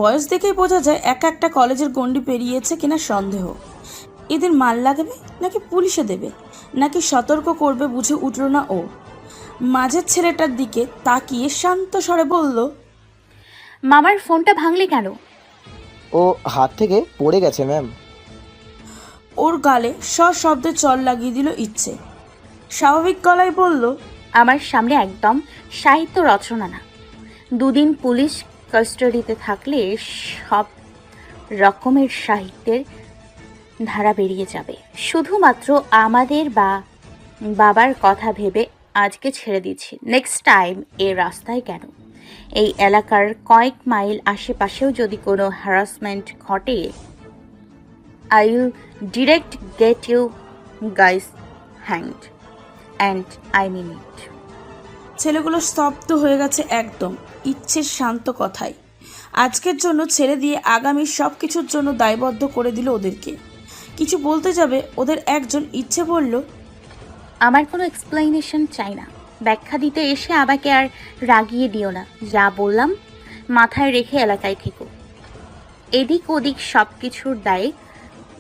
বয়স দেখেই বোঝা যায় একা একটা কলেজের গণ্ডি পেরিয়েছে কিনা সন্দেহ। এদের মাল লাগাবে নাকি পুলিশে দেবে নাকি সতর্ক করবে বুঝে উঠল না ও। মাঝের ছেলেটার দিকে তাকিয়ে শান্ত স্বরে বলল, মামার ফোনটা ভাঙলে কেন? ও হাত থেকে পড়ে গেছে ম্যাম। ওর গালে সশব্দে চল লাগিয়ে দিল ইচ্ছে। স্বাভাবিক গলায় বলল, আমার সামনে একদম সাহিত্য রচনা না। 2 দিন পুলিশ কাস্টাডিতে থাকলে সব রকমের সাহিত্যের ধারা বেরিয়ে যাবে। শুধুমাত্র আমাদের বা বাবার কথা ভেবে আজকে ছেড়ে দিচ্ছি। নেক্সট টাইম এই রাস্তায় কেন, এই এলাকার কয়েক মাইল আশেপাশেও যদি কোনো হ্যারাসমেন্ট ঘটে, I will direct get you guys hanged, and I mean it. ছেলেগুলো স্তব্ধ হয়ে গেছে একদম ইচ্ছের শান্ত কথায়। আজকের জন্য ছেড়ে দিয়ে আগামী সব কিছুর জন্য দায়বদ্ধ করে দিল ওদেরকে। কিছু বলতে যাবে ওদের একজন ইচ্ছে বলল, আমার কোনো এক্সপ্লেনেশন চাই না। ব্যাখ্যা দিতে এসে আমাকে আর রাগিয়ে দিও না। যা বললাম মাথায় রেখে এলাকায় থেকো। এদিক ওদিক সব কিছুর দায়ে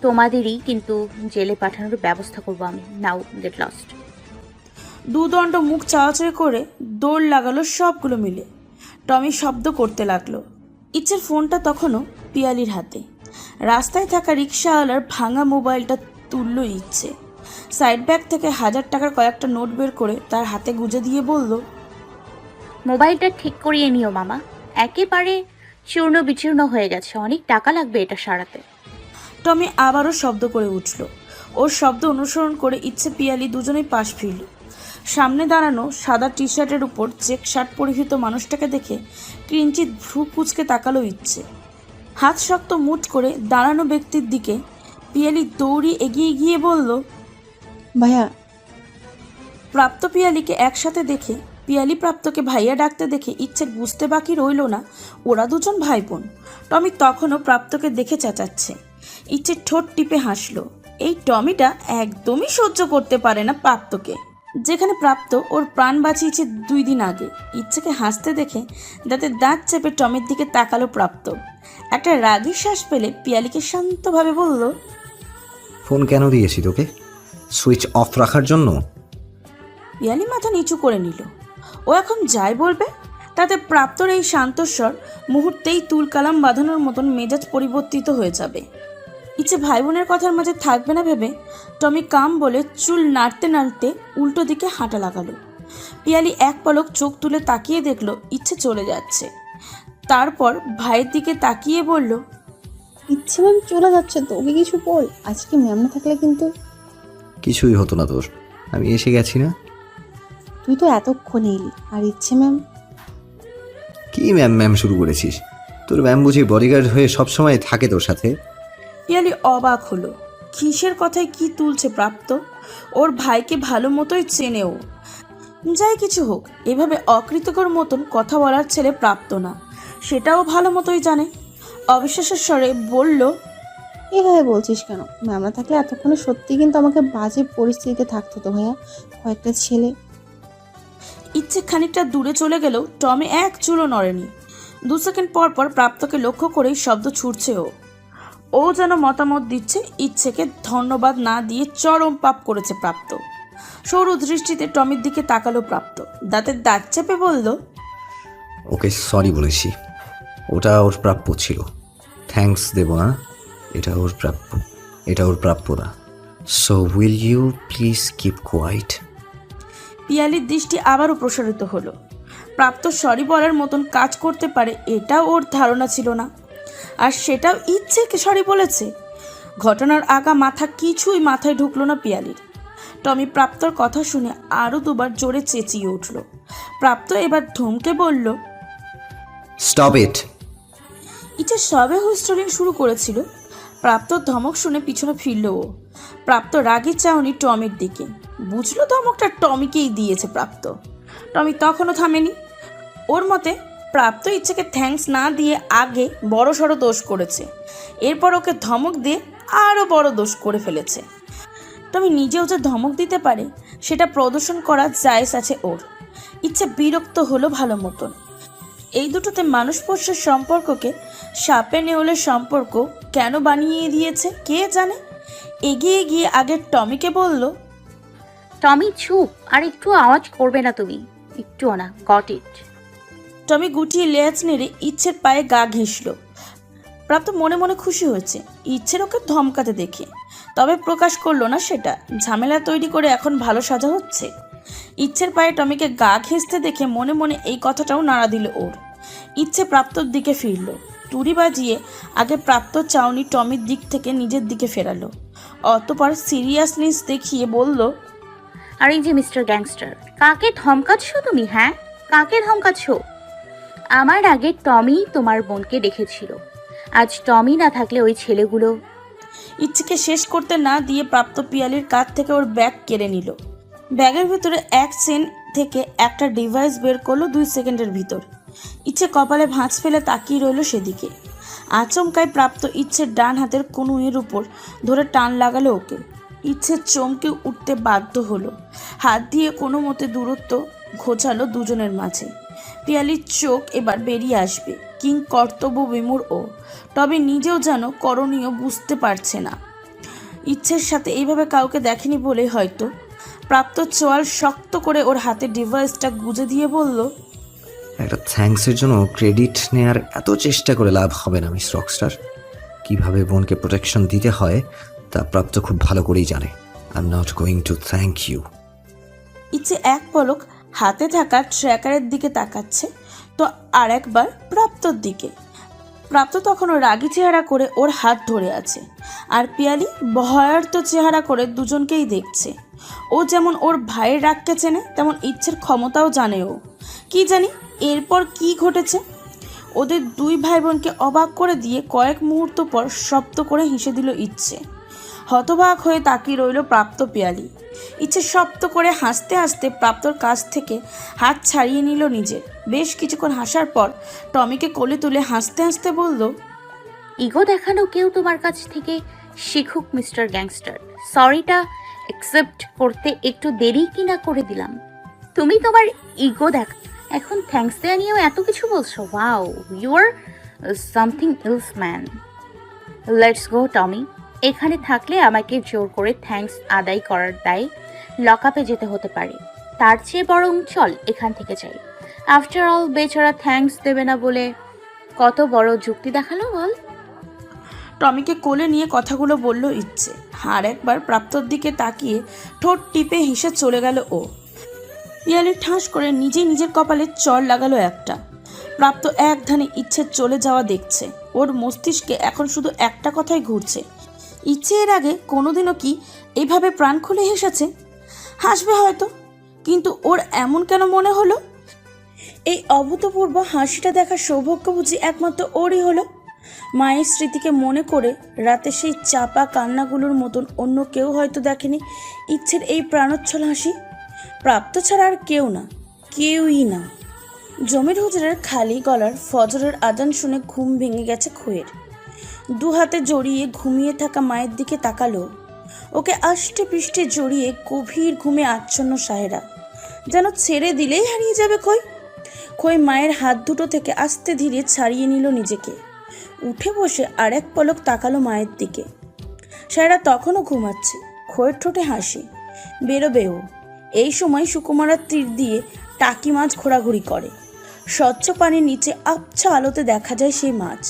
তোমাদেরই কিন্তু জেলে পাঠানোর ব্যবস্থা করবো আমি। নাও গেট লস্ট। দুদণ্ড মুখ চাওয়াচাই করে দৌড় লাগালো সবগুলো মিলে। টমি শব্দ করতে লাগলো। ইচ্ছের ফোনটা তখনও পিয়ালির হাতে। রাস্তায় থাকা রিক্সাওয়ালার ভাঙা মোবাইলটা তুলল ইচ্ছে। সাইড ব্যাগ থেকে 1000 টাকার কয়েকটা নোট বের করে তার হাতে গুজে দিয়ে বলল, মোবাইলটা ঠিক করিয়ে নিও মামা, একেবারে চূর্ণ বিচূর্ণ হয়ে গেছে, অনেক টাকা লাগবে এটা সারাতে। টমি আবারও শব্দ করে উঠল। ওর শব্দ অনুসরণ করে ইচ্ছে পিয়ালি দুজনেই পাশ ফিরল। সামনে দাঁড়ানো সাদা টি শার্টের উপর চেক শার্ট পরিহিত মানুষটাকে দেখে কিঞ্চিৎ ভ্রু কুঁচকে তাকালো ইচ্ছে। হাত শক্ত মুঠ করে দাঁড়ানো ব্যক্তির দিকে পিয়ালি দৌড়ে এগিয়ে গিয়ে বলল, ভাইয়া। প্রাপ্ত পিয়ালিকে একসাথে দেখে, পিয়ালি প্রাপ্তকে ভাইয়া ডাকতে দেখে ইচ্ছের বুঝতে বাকি রইল না ওরা দুজন ভাই বোন। টমি তখনও প্রাপ্তকে দেখে চেঁচাচ্ছে। ইচ্ছে ঠোঁট টিপে হাসলো। এই টমিটা একদমই সহ্য করতে পারে না প্রাপ্তকে, যেখানে প্রাপ্ত ওর প্রাণ বাঁচিয়েছে 2 দিন আগে। ইচ্ছেকে হাসতে দেখে দাঁতে দাঁত চেপে টমির দিকে তাকালো প্রাপ্ত। একটা রাগী শ্বাস পেলে পিয়ালিকে শান্তভাবে বলল, ফোন কেন দিয়েছি তোকে? সুইচ অফ রাখার জন্য? পিয়ালি মাথা নিচু করে নিল। ও এখন যাই বলবে তাতে প্রাপ্তর এই শান্তস্বর মুহূর্তেই তুলকালাম বাঁধানোর মতন মেজাজ পরিবর্তিত হয়ে যাবে। ইচ্ছে ভাই বোনের কথার মাঝে থাকবে না ভেবে টমি কাম বলে চুল নাড়তে নাড়তে উল্টো দিকে হাঁটা লাগালো। পিয়ালি এক পলক চোখ তুলে তাকিয়ে দেখলো ইচ্ছে চলে যাচ্ছে। তারপর ভাইয়ের দিকে তাকিয়ে বলল, ইচ্ছে ম্যাম চলে যাচ্ছে তো, ওকে কিছু বল। আজকে ম্যাম না থাকলে কিন্তু কিছুই হতো না তোর, আমি এসে গেছি না। তুই তো এতক্ষণ এলি, আর ইচ্ছে ম্যাম। কি ম্যাম ম্যাম শুরু করেছিস? তোর ম্যাম বুঝি বডিগার্ড হয়ে সবসময় থাকে তোর সাথে? পিয়ালি অবাক হলো। কিসের কথায় কি তুলছে প্রাপ্ত? ওর ভাইকে ভালো মতোই চেনেও। যাই কিছু হোক, এভাবে অকৃতজ্ঞর মতন কথা বলার ছেলে প্রাপ্ত না, সেটাও ভালো মতোই জানে। অবিশ্বাসের স্বরে বলল, এভাবে বলছিস কেন? ম্যাম না থাকলে এতক্ষণে সত্যি কিন্তু আমাকে বাজে পরিস্থিতিতে থাকতো তো ভাইয়া। কয়েকটা ছেলে। ইচ্ছে খানিকটা দূরে চলে গেলেও টমে এক চুলও নড়েনি। 2 সেকেন্ড পর পর প্রাপ্তকে লক্ষ্য করেই শব্দ ছুটছে ও যেন মতামত দিচ্ছে। ইচ্ছেকে ধন্যবাদ না দিয়ে চরম পাপ করেছে প্রাপ্ত। সরু দৃষ্টিতে টমির দিকে তাকালো প্রাপ্ত। দাঁতের দাঁত চেপে বলল, ওকে সরি বলেছি, ওটা ওর প্রাপ্য ছিল। থ্যাঙ্কস দেব না, এটা ওর প্রাপ্য, এটা ওর প্রাপ্য না। So will you please keep quiet? পিয়ালির দৃষ্টি আবারও প্রসারিত হলো। প্রাপ্ত সরি বলার মতন কাজ করতে পারে এটা ওর ধারণা ছিল না, আর সেটাও ইচ্ছেকে সরি বলেছে। ঘটনার আগা মাথা কিছুই মাথায় ঢুকলো না পিয়ালির। টমি প্রাপ্তর কথা শুনে আরও 2 বার জোরে চেঁচিয়ে উঠল। প্রাপ্ত এবার ধমকে বলল, স্টপ ইট। ইচ্ছে সবে হুইস্টলিং শুরু করেছিল। প্রাপ্ত ধমক শুনে পিছনে ফিরল ও। প্রাপ্ত রাগী চাউনি টমির দিকে। বুঝলো ধমকটা টমিকেই দিয়েছে প্রাপ্ত। টমি তখনও থামেনি। ওর মতে প্রাপ্ত ইচ্ছেকে থ্যাঙ্কস না দিয়ে আগে বড় সড়ো দোষ করেছে, এরপর ওকে ধমক দিয়ে আরও বড় দোষ করে ফেলেছে। তবে নিজেও যে ধমক দিতে পারে সেটা প্রদর্শন করা জায়েজ আছে ওর। ইচ্ছে বিরক্ত হলো ভালো মতন। এই দুটোতে মানুষ পশুর সম্পর্ককে সাপে নেউলের সম্পর্ক কেন বানিয়ে দিয়েছে কে জানে। এগিয়ে গিয়ে আগে টমিকে বলল, টমি চুপ, আর একটু আওয়াজ করবে না তুমি, একটুও না, গট ইট। টমি গুটিয়ে লেজ নেড়ে ইচ্ছের পায়ে গা ঘেঁষল। প্রাপ্ত মনে মনে খুশি হয়েছে ইচ্ছের ওকে ধমকাতে দেখে, তবে প্রকাশ করলো না সেটা। ঝামেলা তৈরি করে এখন ভালো সাজা হচ্ছে। ইচ্ছের পায়ে টমিকে গা ঘেঁষতে দেখে মনে মনে এই কথাটাও নাড়া দিল ওর। ইচ্ছে প্রাপ্তর দিকে ফিরল, তুড়ি বাজিয়ে আগে প্রাপ্ত চাউনি টমির দিক থেকে নিজের দিকে ফেরালো। অতপর সিরিয়াসনেস দেখিয়ে বলল, আর এই যে মিস্টার গ্যাংস্টার, কাকে ধমকাচ্ছ তুমি? হ্যাঁ, কাকে ধমকাচ্ছ? আমার আগে টমি তোমার বোনকে দেখেছিল, আজ টমি না থাকলে ওই ছেলেগুলো। ইচ্ছেকে শেষ করতে না দিয়ে প্রাপ্ত পিয়ালির কাছ থেকে ওর ব্যাগ কেড়ে নিল। ব্যাগের ভিতরে এক চেন থেকে একটা ডিভাইস বের করলো 2 সেকেন্ডের ভিতর। ইচ্ছে কপালে ভাঁজ ফেলে তাকিয়ে রইল সেদিকে। আচমকায় প্রাপ্ত ইচ্ছের ডান হাতের কনুইয়ের উপর ধরে টান লাগালো ওকে। ইচ্ছে চমকে উঠতে বাধ্য হলো। হাত দিয়ে কোনো মতে দূরত্ব ঘোচালো দুজনের মাঝে। পিয়ালির চোখ এবার বেরিয়ে আসবে, কিং কর্তব্য বিমূঢ় ও, তবে নিজেও যেন করণীয় বুঝতে পারছে না। ইচ্ছের সাথে এইভাবে কাউকে দেখেনি বলে হয়তো। প্রাপ্ত চোয়াল শক্ত করে ওর হাতে ডিভাইসটা গুজে দিয়ে বলল, একটা থ্যাঙ্কসের জন্য ক্রেডিট নেয়ার এত চেষ্টা করে লাভ হবে না মিস রকস্টার। কিভাবে বোনকে প্রোটেকশন দিতে হয় তা প্রাপ্ত খুব ভালো করেই জানে। I am not going to thank you. ইচ্ছে এক পলক হাতে থাকা ট্র্যাকারের দিকে তাকাচ্ছে, তো আর একবার প্রাপ্তর দিকে। প্রাপ্ত তখনও রাগী চেহারা করে ওর হাত ধরে আছে, আর পিয়ালি ভয়ার্ত চেহারা করে দুজনকেই দেখছে। ও যেমন ওর ভাইয়ের রাগকে চেনে, তেমন ইচ্ছের ক্ষমতাও জানে ও। কি জানি এরপর কি ঘটেছে। ওদের 2 ভাই বোনকে অবাক করে দিয়ে কয়েক মুহূর্ত পর শব্দ করে হেসে দিল ইচ্ছে। হতবাক হয়ে তাকিয়ে রইল প্রাপ্ত পিয়ালি। ইচ্ছে শব্দ করে হাসতে হাসতে প্রাপ্তর কাছ থেকে হাত ছাড়িয়ে নিল নিজের। বেশ কিছুক্ষণ হাসার পর টমিকে কোলে তুলে হাসতে হাসতে বলল, ইগো দেখানো কেউ তোমার কাছ থেকে শিখুক মিস্টার গ্যাংস্টার। সরিটা অ্যাকসেপ্ট করতে একটু দেরি কিনা করে দিলাম। তুমি তোমার ইগো দেখ, এখন থ্যাঙ্কস দেয়া নিয়েও এত কিছু বলছো। Wow, you are something else man. Let's go Tommy. এখানে থাকলে আমাকে জোর করে থ্যাঙ্কস আদায় করার দায় লকআপে যেতে হতে পারে। তার চেয়ে বরং চল এখান থেকে যাই। আফটার অল বেচারা থ্যাঙ্কস দেবে না বলে কত বড় যুক্তি দেখালো বল। টমিকে কোলে নিয়ে কথাগুলো বলল ইচ্ছে। আর একবার প্রাপ্তর দিকে তাকিয়ে ঠোঁট টিপে হেসে চলে গেল ও। পিয়ালি ঠাস করে নিজেই নিজের কপালে চড় লাগালো একটা। প্রাপ্ত এক ধানে ইচ্ছে চলে যাওয়া দেখছে। ওর মস্তিষ্কে এখন শুধু একটা কথাই ঘুরছে, ইচ্ছে এর আগে কোনোদিনও কি এইভাবে প্রাণ খুলে হেসেছে? হাসবে হয়তো, কিন্তু ওর এমন কেন মনে হলো? এই অভূতপূর্ব হাসিটা দেখার সৌভাগ্য বুঝি একমাত্র ওরই হলো। মায়ের স্মৃতিকে মনে করে রাতে সেই চাপা কান্নাগুলোর মতন অন্য কেউ হয়তো দেখেনি ইচ্ছের এই প্রাণোচ্ছল হাসি। প্রাপ্ত ছাড়া আর কেউ না, কেউই না। জমির হুজুরের খালি গলার ফজরের আজান শুনে ঘুম ভেঙে গেছে খোয়ের। 2 হাতে জড়িয়ে ঘুমিয়ে থাকা মায়ের দিকে তাকালো। ওকে আষ্টে পৃষ্ঠে জড়িয়ে গভীর ঘুমে আচ্ছন্ন সাহেরা, যেন ছেড়ে দিলেই হারিয়ে যাবে খই। খই মায়ের হাত দুটো থেকে আস্তে ধীরে ছাড়িয়ে নিল নিজেকে। উঠে বসে আর এক পলক তাকালো মায়ের দিকে। সাহেরা তখনও ঘুমাচ্ছে। খইয়ের ঠোঁটে হাসি। বেরোবেও। এই সময় সুকুমারার তীর দিয়ে টাকি মাছ ঘোরাঘুরি করে। স্বচ্ছ পানির নিচে আবছা আলোতে দেখা যায় সেই মাছ।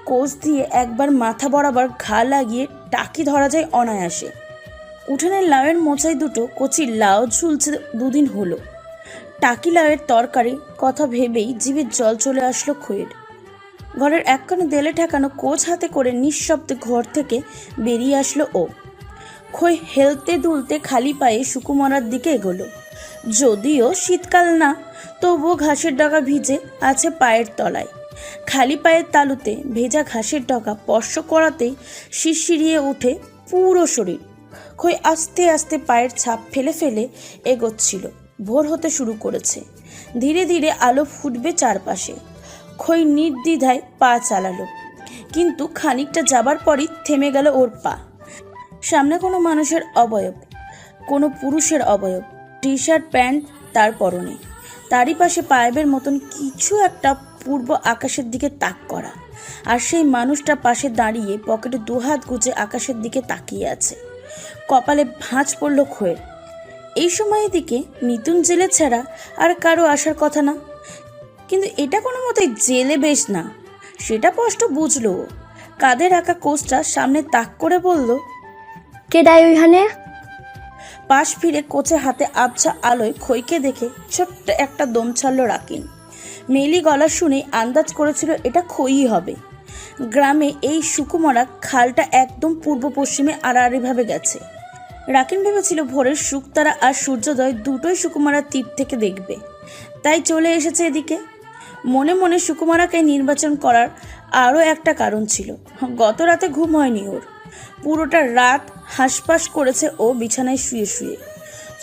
কোষ দিয়ে একবার মাথা বরাবর ঘা লাগিয়ে টাকি ধরা যায় অনায়াসে। উঠানের লাউয়ের মোচাই দুটো কচি লাউ ঝুলছে 2 দিন হলো। টাকি লাউয়ের তরকারি কথা ভেবেই জিভের জল চলে আসলো খইয়ের। ঘরের এক কোণে দেলে ঠেকানো কোচ হাতে করে নিঃশব্দে ঘর থেকে বেরিয়ে আসলো ও। খই হেলতে দুলতে খালি পায়ে সুকুমারার দিকে এগোলো। যদিও শীতকাল না, তবুও ঘাসের ডগা ভিজে আছে পায়ের তলায়। খালি পায়ের তালুতে ভেজা ঘাসের ডগা স্পর্শ করাতেই শিরশিরিয়ে ওঠে পুরো শরীর। খই আস্তে আস্তে পায়ের ছাপ ফেলে ফেলে এগোচ্ছিল। ভোর হতে শুরু করেছে। ধীরে ধীরে আলো ফুটবে চারপাশে। খই নির্দ্বিধায় পা চালালো, কিন্তু খানিকটা যাবার পরই থেমে গেল ওর পা। সামনে কোনো মানুষের অবয়ব, কোনো পুরুষের অবয়ব, টি শার্ট প্যান্ট তার পরনে, তারই পাশে পাইপের মতন কিছু একটা পূর্ব আকাশের দিকে তাক করা। আর সেই মানুষটা পাশে দাঁড়িয়ে পকেটে দুহাত গুজে আকাশের দিকে তাকিয়ে আছে। কপালে ভাঁজ পড়ল খোয়ের। এই সময় এদিকে মিতুন জেলে ছাড়া আর কারো আসার কথা না, কিন্তু এটা কোনো মতে জেলে বেশ না, সেটা স্পষ্ট বুঝলো। কাঁধে রাখা কোচটা সামনে তাক করে বলল, কে দায় ওইখানে? পাশ ফিরে কোচে হাতে আবছা আলোয় খইকে দেখে ছোট্ট একটা দম ছাড়ল রাকিন। মেলি গলা শুনে আন্দাজ করেছিল এটা খই হবে। গ্রামে এই সুকুমারা খালটা একদম পূর্ব পশ্চিমে আড়াআড়িভাবে গেছে। রাকিন ভেবেছিল ভোরের শুকতারা আর সূর্যোদয় দুটোই সুকুমারার তীর থেকে দেখবে, তাই চলে এসেছে এদিকে। মনে মনে সুকুমারাকে নির্বাচন করার আরও একটা কারণ ছিল, গত রাতে ঘুম হয়নি ওর। পুরোটা রাত হাঁসফাঁস করেছে ও বিছানায় শুয়ে শুয়ে।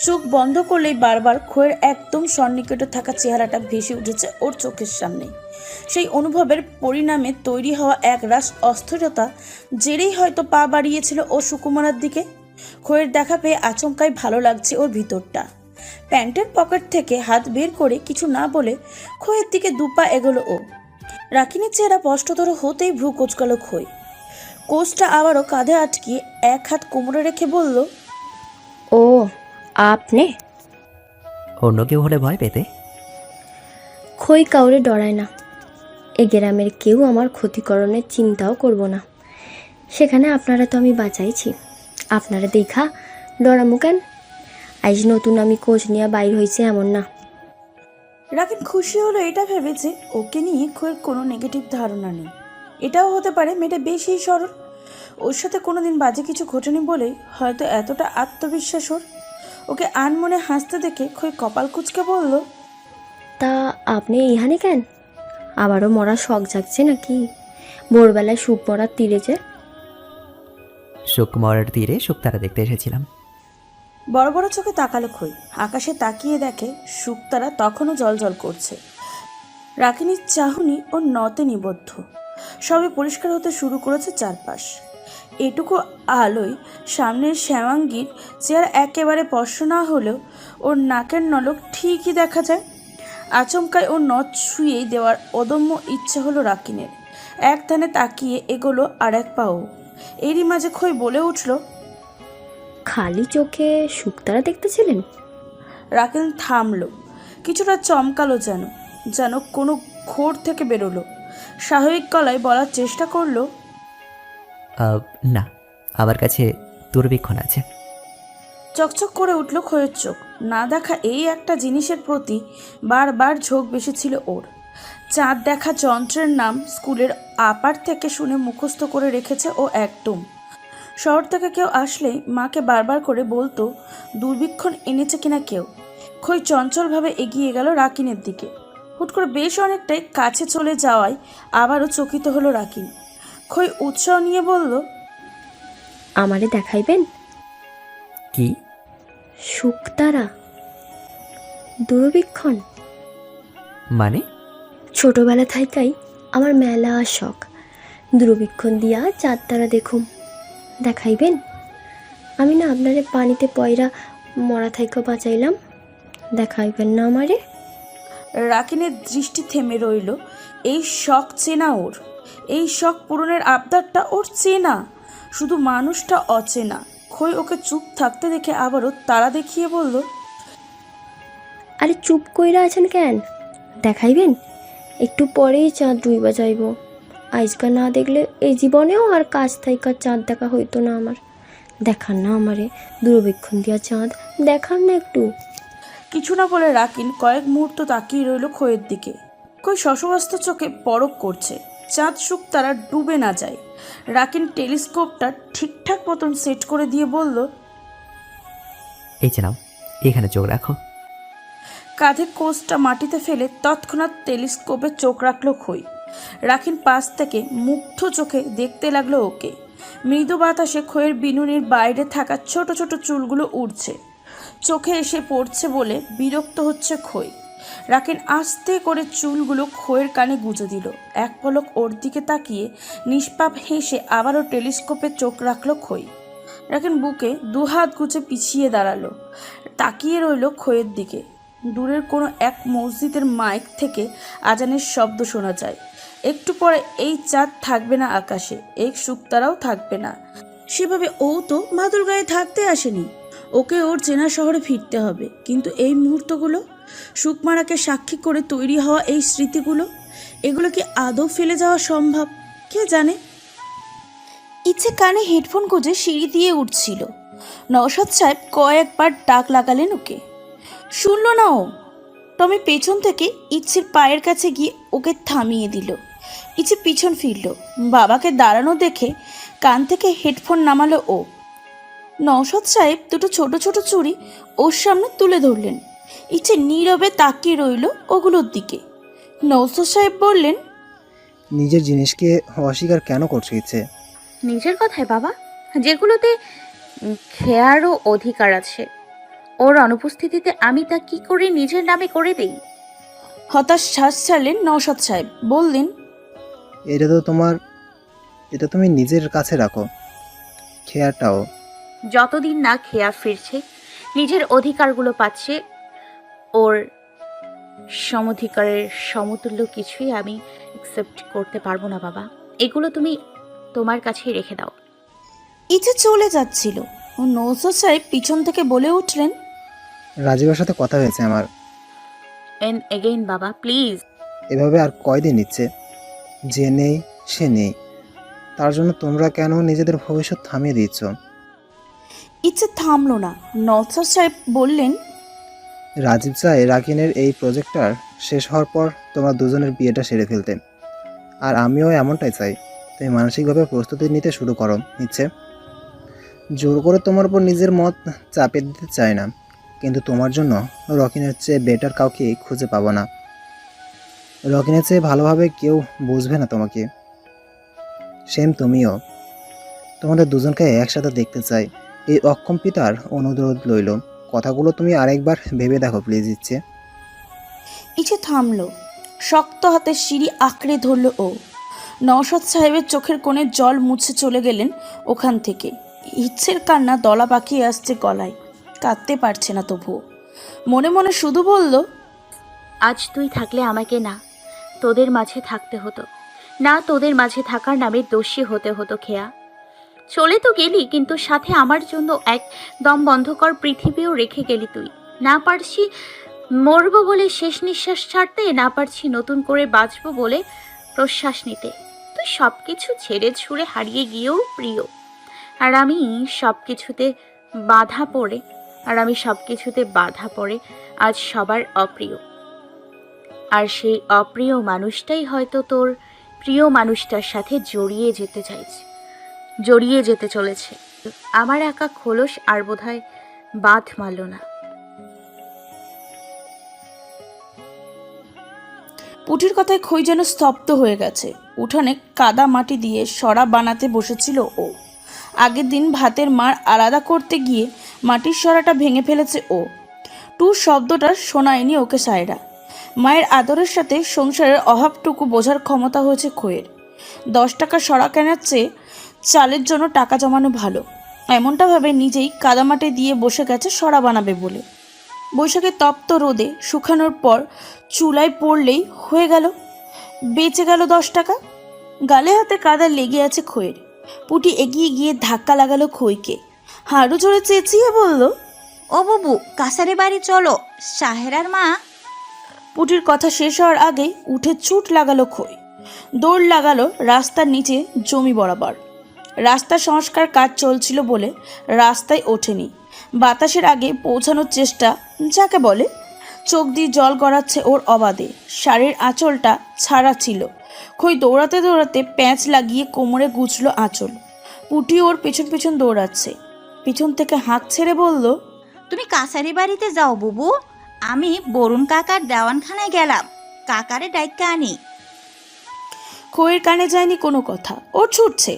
চোখ বন্ধ করলেই বারবার খোয়ের একদম সন্নিকটে থাকা চেহারাটা ভেসে উঠেছে ওর চোখের সামনে। সেই অনুভবের পরিণামে তৈরি হওয়া এক রাস অস্থিরতা জেরেই হয়তো পা বাড়িয়েছিল ও সুকুমারার দিকে। খোয়ের দেখা পেয়ে আচমকাই ভালো লাগছে ওর ভিতরটা। প্যান্টের পকেট থেকে হাত বের করে কিছু না বলে খোয়ের দিকে দুপা এগোলো ও। রাকিনের চেহারা স্পষ্টতর হতেই ভ্রু কোচকাল খই। কোচটা আবারও কাঁধে আটকিয়ে এক হাত কোমরে রেখে বলল, ও আপনি? অন্য কেউ হলে ভয় পেতে। খই কাউরে ডরায় না। এ গ্রামের কেউ আমার ক্ষতিকরণের চিন্তাও করব না। সেখানে আপনারা তো আমি বাঁচাইছি, আপনারা দেখা ডরামু কেন? আজ নতুন আমি কোচ নিয়ে বাইর হয়েছে এমন না। রাকিন খুশি হলো এটা ভেবে যে ওকে নিয়ে খোয়ের কোনো নেগেটিভ ধারণা নেই। এটাও হতে পারে মেয়েটা বেশি সরল, ওর সাথে কোনোদিন বাজে কিছু ঘটেনি বলেই হয়তো এতটা আত্মবিশ্বাস ওর। ওকে আনমনে হাসতে দেখে খই কপাল কুঁচকে বলল, তা আপনি এখানে কেন? আবারও মরার শখ জাগছে নাকি? ভোরবেলায় সুখ মরার তীরে যে। শুকমরার তীরে শুকতারা দেখতে এসেছিলাম। বড় বড় চোখে তাকালো খই। আকাশে তাকিয়ে দেখে শুকতারা তখনও জলজল করছে। রাকিনীর চাহনি ও নতে নিবদ্ধ। সবে পরিষ্কার হতে শুরু করেছে চারপাশ। এটুকু আলোয় সামনের শ্যামাঙ্গীর চেহারা একেবারে স্পষ্ট না হলেও ওর নাকের নলক ঠিকই দেখা যায়। আচমকায় ওর নথ ছুঁয়ে দেওয়ার অদম্য ইচ্ছে হলো রাকিনের। এক ধানে তাকিয়ে এগোলো আর এক পাও। এরই মাঝে খই বলে উঠল, খালি চোখে শুকতারা দেখতেছিলেন? রাকিন থামলো, কিছুটা চমকালো, যেন যেন কোনো ঘোর থেকে বেরোলো। স্বাভাবিক গলায় বলার চেষ্টা করলো, না, আমার কাছে দূরবীক্ষণ আছে। চকচক করে উঠল খয়ের চোখ। না দেখা এই একটা জিনিসের প্রতি বারবার ঝোঁক বেশি ছিল ওর। চাঁদ দেখা যন্ত্রের নাম স্কুলের আপার থেকে শুনে মুখস্থ করে রেখেছে ও একদম। শহর থেকে কেউ আসলেই মাকে বারবার করে বলতো দূরবীক্ষণ এনেছে কিনা কেউ। খই চঞ্চলভাবে এগিয়ে গেল রাকিনের দিকে। হুট করে বেশ অনেকটাই কাছে চলে যাওয়ায় আবারও চকিত হলো রাকিন। খই উৎসাহ নিয়ে বলল, আমারে দেখাইবেন? কি? শুকতারা, দূরবীক্ষণ। মানে? ছোটবেলা থাইকাই আমার মেলা শখ, দূরবীক্ষণ দিয়া চাঁদ তারা দেখুম। দেখাইবেন? আমি না আপনারে পানিতে পয়রা মরা থাইকা বাঁচাইলাম, দেখাইবেন না আমারে? রাকিনের দৃষ্টি থেমে রইল। এই শখ চেনা ওর, এই শখ পূরণের আবদারটা ওর চেনা, শুধু মানুষটা অচেনা। খই ওকে চুপ থাকতে দেখে আবারও তারা দেখিয়ে বলল, আরে চুপ কইরা আছেন কেন? দেখাইবেন? একটু পরেই চাঁদ ডুইবা যাইব। আজকা না দেখলে এই জীবনেও আর কাছ থাইকা চাঁদ দেখা হইতো না আমার। দেখান না আমারে দূরবীক্ষণ দিয়া চাঁদ, দেখান না একটু। কিছু না বলে রাকিন কয়েক মুহূর্ত তাকিয়ে রইল খইয়ের দিকে। খই শশব্যস্ত চোখে পরখ করছে চাঁদ সুখ তারা ডুবে না যায়। রাকিন টেলিস্কোপটা ঠিকঠাক মতন সেট করে দিয়ে বলল, এই যে নাও, এখানে চোখ রাখো। কাঁধের কোষটা মাটিতে ফেলে তৎক্ষণাৎ টেলিস্কোপে চোখ রাখলো খই। রাকিন পাশ থেকে মুগ্ধ চোখে দেখতে লাগলো ওকে। মৃদু বাতাসে খইয়ের বিনুনির বাইরে থাকা ছোট ছোট চুলগুলো উড়ছে, চোখে এসে পড়ছে বলে বিরক্ত হচ্ছে খই। রাকিন আস্তে করে চুলগুলো খোয়ের কানে গুজে দিল। এক পলক ওর দিকে তাকিয়ে নিষ্পাপ হেসে আবারও টেলিস্কোপে চোখ রাখলো খই। রাকিন বুকে দুহাত গুজে পিছিয়ে দাঁড়ালো, তাকিয়ে রইল খইয়ের দিকে। দূরের কোনো এক মসজিদের মাইক থেকে আজানের শব্দ শোনা যায়। একটু পরে এই চাঁদ থাকবে না আকাশে, এই শুকতারাও থাকবে না। সেভাবে ও তো মাদুর গায়ে থাকতে আসেনি, ওকে ওর চেনা শহরে ফিরতে হবে। কিন্তু এই মুহূর্তগুলো, সুকমারাকে সাক্ষী করে তৈরি হওয়া এই স্মৃতিগুলো, এগুলো কি আদৌ ফেলে যাওয়া সম্ভব? কে জানে। ইচ্ছে কানে হেডফোন গুঁজে সিঁড়ি দিয়ে উঠছিল। নওশাদ সাহেব কয়েকবার ডাক লাগালেন ওকে, শুনল না ও। টমি পেছন থেকে ইচ্ছের পায়ের কাছে গিয়ে ওকে থামিয়ে দিল। ইচ্ছে পিছন ফিরল, বাবাকে দাঁড়ানো দেখে কান থেকে হেডফোন নামালো ও। নওশাদ সাহেব দুটো ছোট ছোট চুড়ি ওর সামনে তুলে ধরলেন। ইচ্ছে নীরবে তাকিয়ে রইল ওগুলোর দিকে। নওশাদ সাহেব বললেন, নিজের জিনিসকে অস্বীকার কেন করছো ইচ্ছে? নিজের কথায় বাবা, যেগুলোতে খেয়ারও অধিকার আছে, ওর অনুপস্থিতিতে আমি তা কি করে নিজের নামে করে দেই? হতাশ শ্বাস ছাড়লেন নওশাদ সাহেব। বললেন, এটা তুমি নিজের কাছে রাখো, খেয়াটাও। যতদিন না খেয়া ফিরছে, নিজের অধিকারগুলো পাচ্ছে, ওর সমধিকারের সমতুল্য কিছুই আমি অ্যাকসেপ্ট করতে পারবো না বাবা। এগুলো তুমি তোমার কাছেই রেখে দাও। ইচ্ছে চলে যাচ্ছিল ও নওশাদ সাহেব পিছন থেকে বলে উঠলেন, রাজীবের সাথে কথা হয়েছে আমার। এন্ড এগেইন বাবা, প্লিজ। এভাবে আর কয়দিন নিচ্ছে? যে নেই সে নেই, তার জন্য তোমরা কেন নিজেদের ভবিষ্যৎ থামিয়ে দিচ্ছ? ইচ্ছে থামলো না। নওশাদ সাহেব বললেন, রাজীব চায় রাকিনের এই প্রজেক্টটার শেষ হওয়ার পর তোমরা দুজনের বিয়েটা সেরে ফেলতে, আর আমিও এমনটাই চাই। তুমি মানসিকভাবে প্রস্তুতি নিতে শুরু করো ইচ্ছে। জোর করে তোমার উপর নিজের মত চাপিয়ে দিতে চাই না, কিন্তু তোমার জন্য রকিনের চেয়ে বেটার কাউকে খুঁজে পাবো না। রকিনের চেয়ে ভালোভাবে কেউ বুঝবে না তোমাকে। সেম তুমিও। তোমাদের দুজনকে একসাথে দেখতে চাই। এই অক্ষম পিতার অনুরোধ লইল, কথাগুলো তুমি আরেকবার ভেবে দেখো প্লিজ ইচ্ছে। ইচ্ছে থামলো, শক্ত হাতে সিঁড়ি আঁকড়ে ধরল ও। নওশাদ সাহেবের চোখের কোণে জল মুছে চলে গেলেন ওখান থেকে। ইচ্ছের কান্না দলা পাকিয়ে আসছে গলায়, কাঁদতে পারছে না তবুও। মনে মনে শুধু বলল, আজ তুই থাকলে আমাকে না তোদের মাঝে থাকতে হতো, না তোদের মাঝে থাকার নামে দোষী হতে হতো। খেয়া চলে তো গেলি, কিন্তু সাথে আমার জন্য এক দম বন্ধকর পৃথিবীও রেখে গেলি তুই। না পারছি মরবো বলে শেষ নিঃশ্বাস ছাড়তে, না পারছি নতুন করে বাঁচবো বলে প্রশ্বাস নিতে। তুই সব কিছু ছেড়ে ছুঁড়ে হারিয়ে গিয়েও প্রিয়, আর আমি সব কিছুতে বাধা পড়ে আজ সবার অপ্রিয়। আর সেই অপ্রিয় মানুষটাই হয়তো তোর প্রিয় মানুষটার সাথে জড়িয়ে যেতে চলেছে। আমার একা খোলস আর বোধহয় বাঁধ মারল না। পুটির কথায় খই যেন স্তব্ধ হয়ে গেছে। উঠানে কাদা মাটি দিয়ে সরা বানাতে বসেছিল ও। আগের দিন ভাতের মাড় আলাদা করতে গিয়ে মাটির সরাটা ভেঙে ফেলেছে ও। টু শব্দটা শোনায়নি ওকে সায়রা। মায়ের আদরের সাথে সংসারের অভাবটুকু বোঝার ক্ষমতা হয়েছে খইয়ের। 10 টাকা সরা কেনার চেয়ে চালের জন্য টাকা জমানো ভালো, এমনটা ভাবে নিজেই কাদামাটি দিয়ে বসে গেছে সরা বানাবে বলে। বৈশাখে তপ্ত রোদে শুকানোর পর চুলায় পড়লেই হয়ে গেল, বেঁচে গেল 10 টাকা। গালে হাতে কাদা লেগে আছে খইয়ের। পুটি এগিয়ে গিয়ে ধাক্কা লাগালো খইকে, হাড়ু জোরে চেঁচিয়ে বলল, ও বাবু, কাছারি বাড়ি চলো, সাহেরার মা। পুটির কথা শেষ হওয়ার আগেই উঠে ছুট লাগালো খই। দৌড় লাগালো রাস্তার নিচে জমি বরাবর। রাস্তা সংস্কার কাজ চলছিল বলে রাস্তায় ওঠেনি। বাতাসের আগে পৌঁছানোর চেষ্টা যাকে বলে। চোখ দিয়ে জল গড়াচ্ছে ওর অবাধে। শাড়ির আঁচলটা ছাড়া ছিল। খই দৌড়াতে দৌড়াতে প্যাঁচ লাগিয়ে কোমরে গুছলো আঁচল। পুটি ওর পেছন পেছন দৌড়াচ্ছে। পিছন থেকে হাঁক ছেড়ে বলল, তুমি কাছারি বাড়িতে যাও বুবু, আমি বরুণ কাকার দেওয়ানখানায় গেলাম, কাকারে ডাইকা আনি। খইয়ের কানে যায়নি কোনো কথা। ও ছুটছে।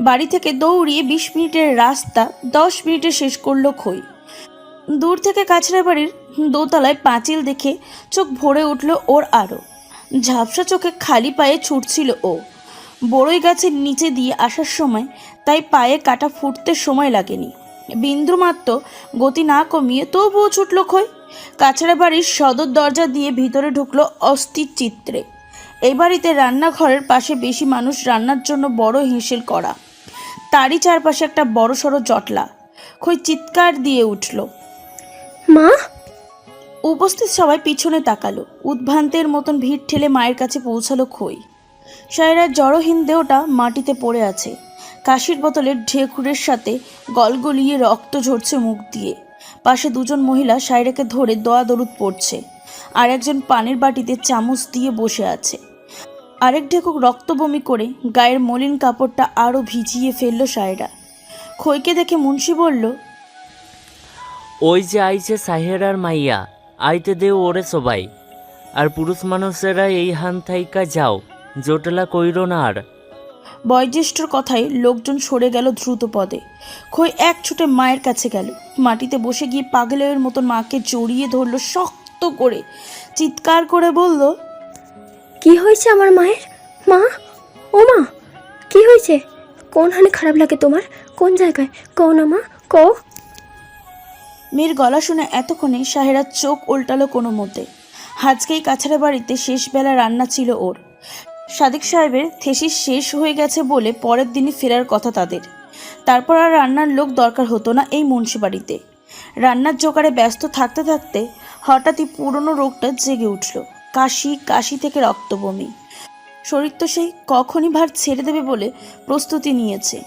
বাড়ি থেকে দৌড়িয়ে 20 মিনিটের রাস্তা 10 মিনিটে শেষ করলো খই। দূর থেকে কাছড়া বাড়ির দোতলায় পাঁচিল দেখে চোখ ভরে উঠল ওর আরও। ঝাপসা চোখে খালি পায়ে ছুটছিল ও বড়ই গাছের নিচে দিয়ে আসার সময়, তাই পায়ে কাটা ফুটতে সময় লাগেনি। বিন্দুমাত্র গতি না কমিয়ে তবুও ছুটল খই। কাছড়া বাড়ির সদর দরজা দিয়ে ভিতরে ঢুকলো অস্থির চিত্রে। এই বাড়িতে রান্নাঘরের পাশে বেশি মানুষ রান্নার জন্য বড় হেঁসেল করা, তারই চারপাশে একটা বড় সড়ো জটলা। খই চিৎকার দিয়ে উঠল, মা! উপস্থিত সবাই পিছনে তাকালো। উদ্ভ্রান্তের মতন ভিড় ঠেলে মায়ের কাছে পৌঁছালো খই। সায়রার জড়হীন দেহটা মাটিতে পড়ে আছে। কাশির বোতলের ঢেকুরের সাথে গলগলিয়ে রক্ত ঝরছে মুখ দিয়ে। পাশে দুজন মহিলা সায়রাকে ধরে দোয়া দরুদ পড়ছে, আর একজন পানির বাটিতে চামচ দিয়ে বসে আছে। আরেক ঢেকুক রক্ত বমি করে গায়ের মলিন কাপড়টা আরও ভিজিয়ে ফেলল সায়রা। খইকে দেখে মুন্সি বলল, ওই যে আইছে সাহেরার মাইয়া, আইতে দেও ওরে সবাই। আর পুরুষ মানুষেরা এই হান থাইকা যাও, জোটলা কইরো না আর। বয়োজ্যেষ্ঠর কথায় লোকজন সরে গেল দ্রুত পদে। খই এক ছুটে মায়ের কাছে গেল। মাটিতে বসে গিয়ে পাগলের মতন মাকে জড়িয়ে ধরল শক্ত করে। চিৎকার করে বলল, কি হয়েছে আমার মায়ের? মা! ও মা! কি হয়েছে? কোন হানে খারাপ লাগে তোমার? কোন জায়গায়? কও না মা, কও। মেয়ের গলা শুনে এতক্ষণে সাহেরার চোখ উল্টালো কোনো মতে। আজকেই কাছাড়া বাড়িতে শেষ বেলা রান্না ছিল ওর। সাদিক সাহেবের থেসিস শেষ হয়ে গেছে বলে পরের দিনই ফেরার কথা তাদের। তারপর আর রান্নার লোক দরকার হতো না এই মুন্সি বাড়িতে। রান্নার জোগাড়ে ব্যস্ত থাকতে থাকতে হঠাৎই পুরনো রোগটা জেগে উঠল। কাশি, কাশি থেকে রক্ত বমি। শরীর তো সেই কখনই ভার ছেড়ে দেবে বলে প্রস্তুতি নিয়েছে।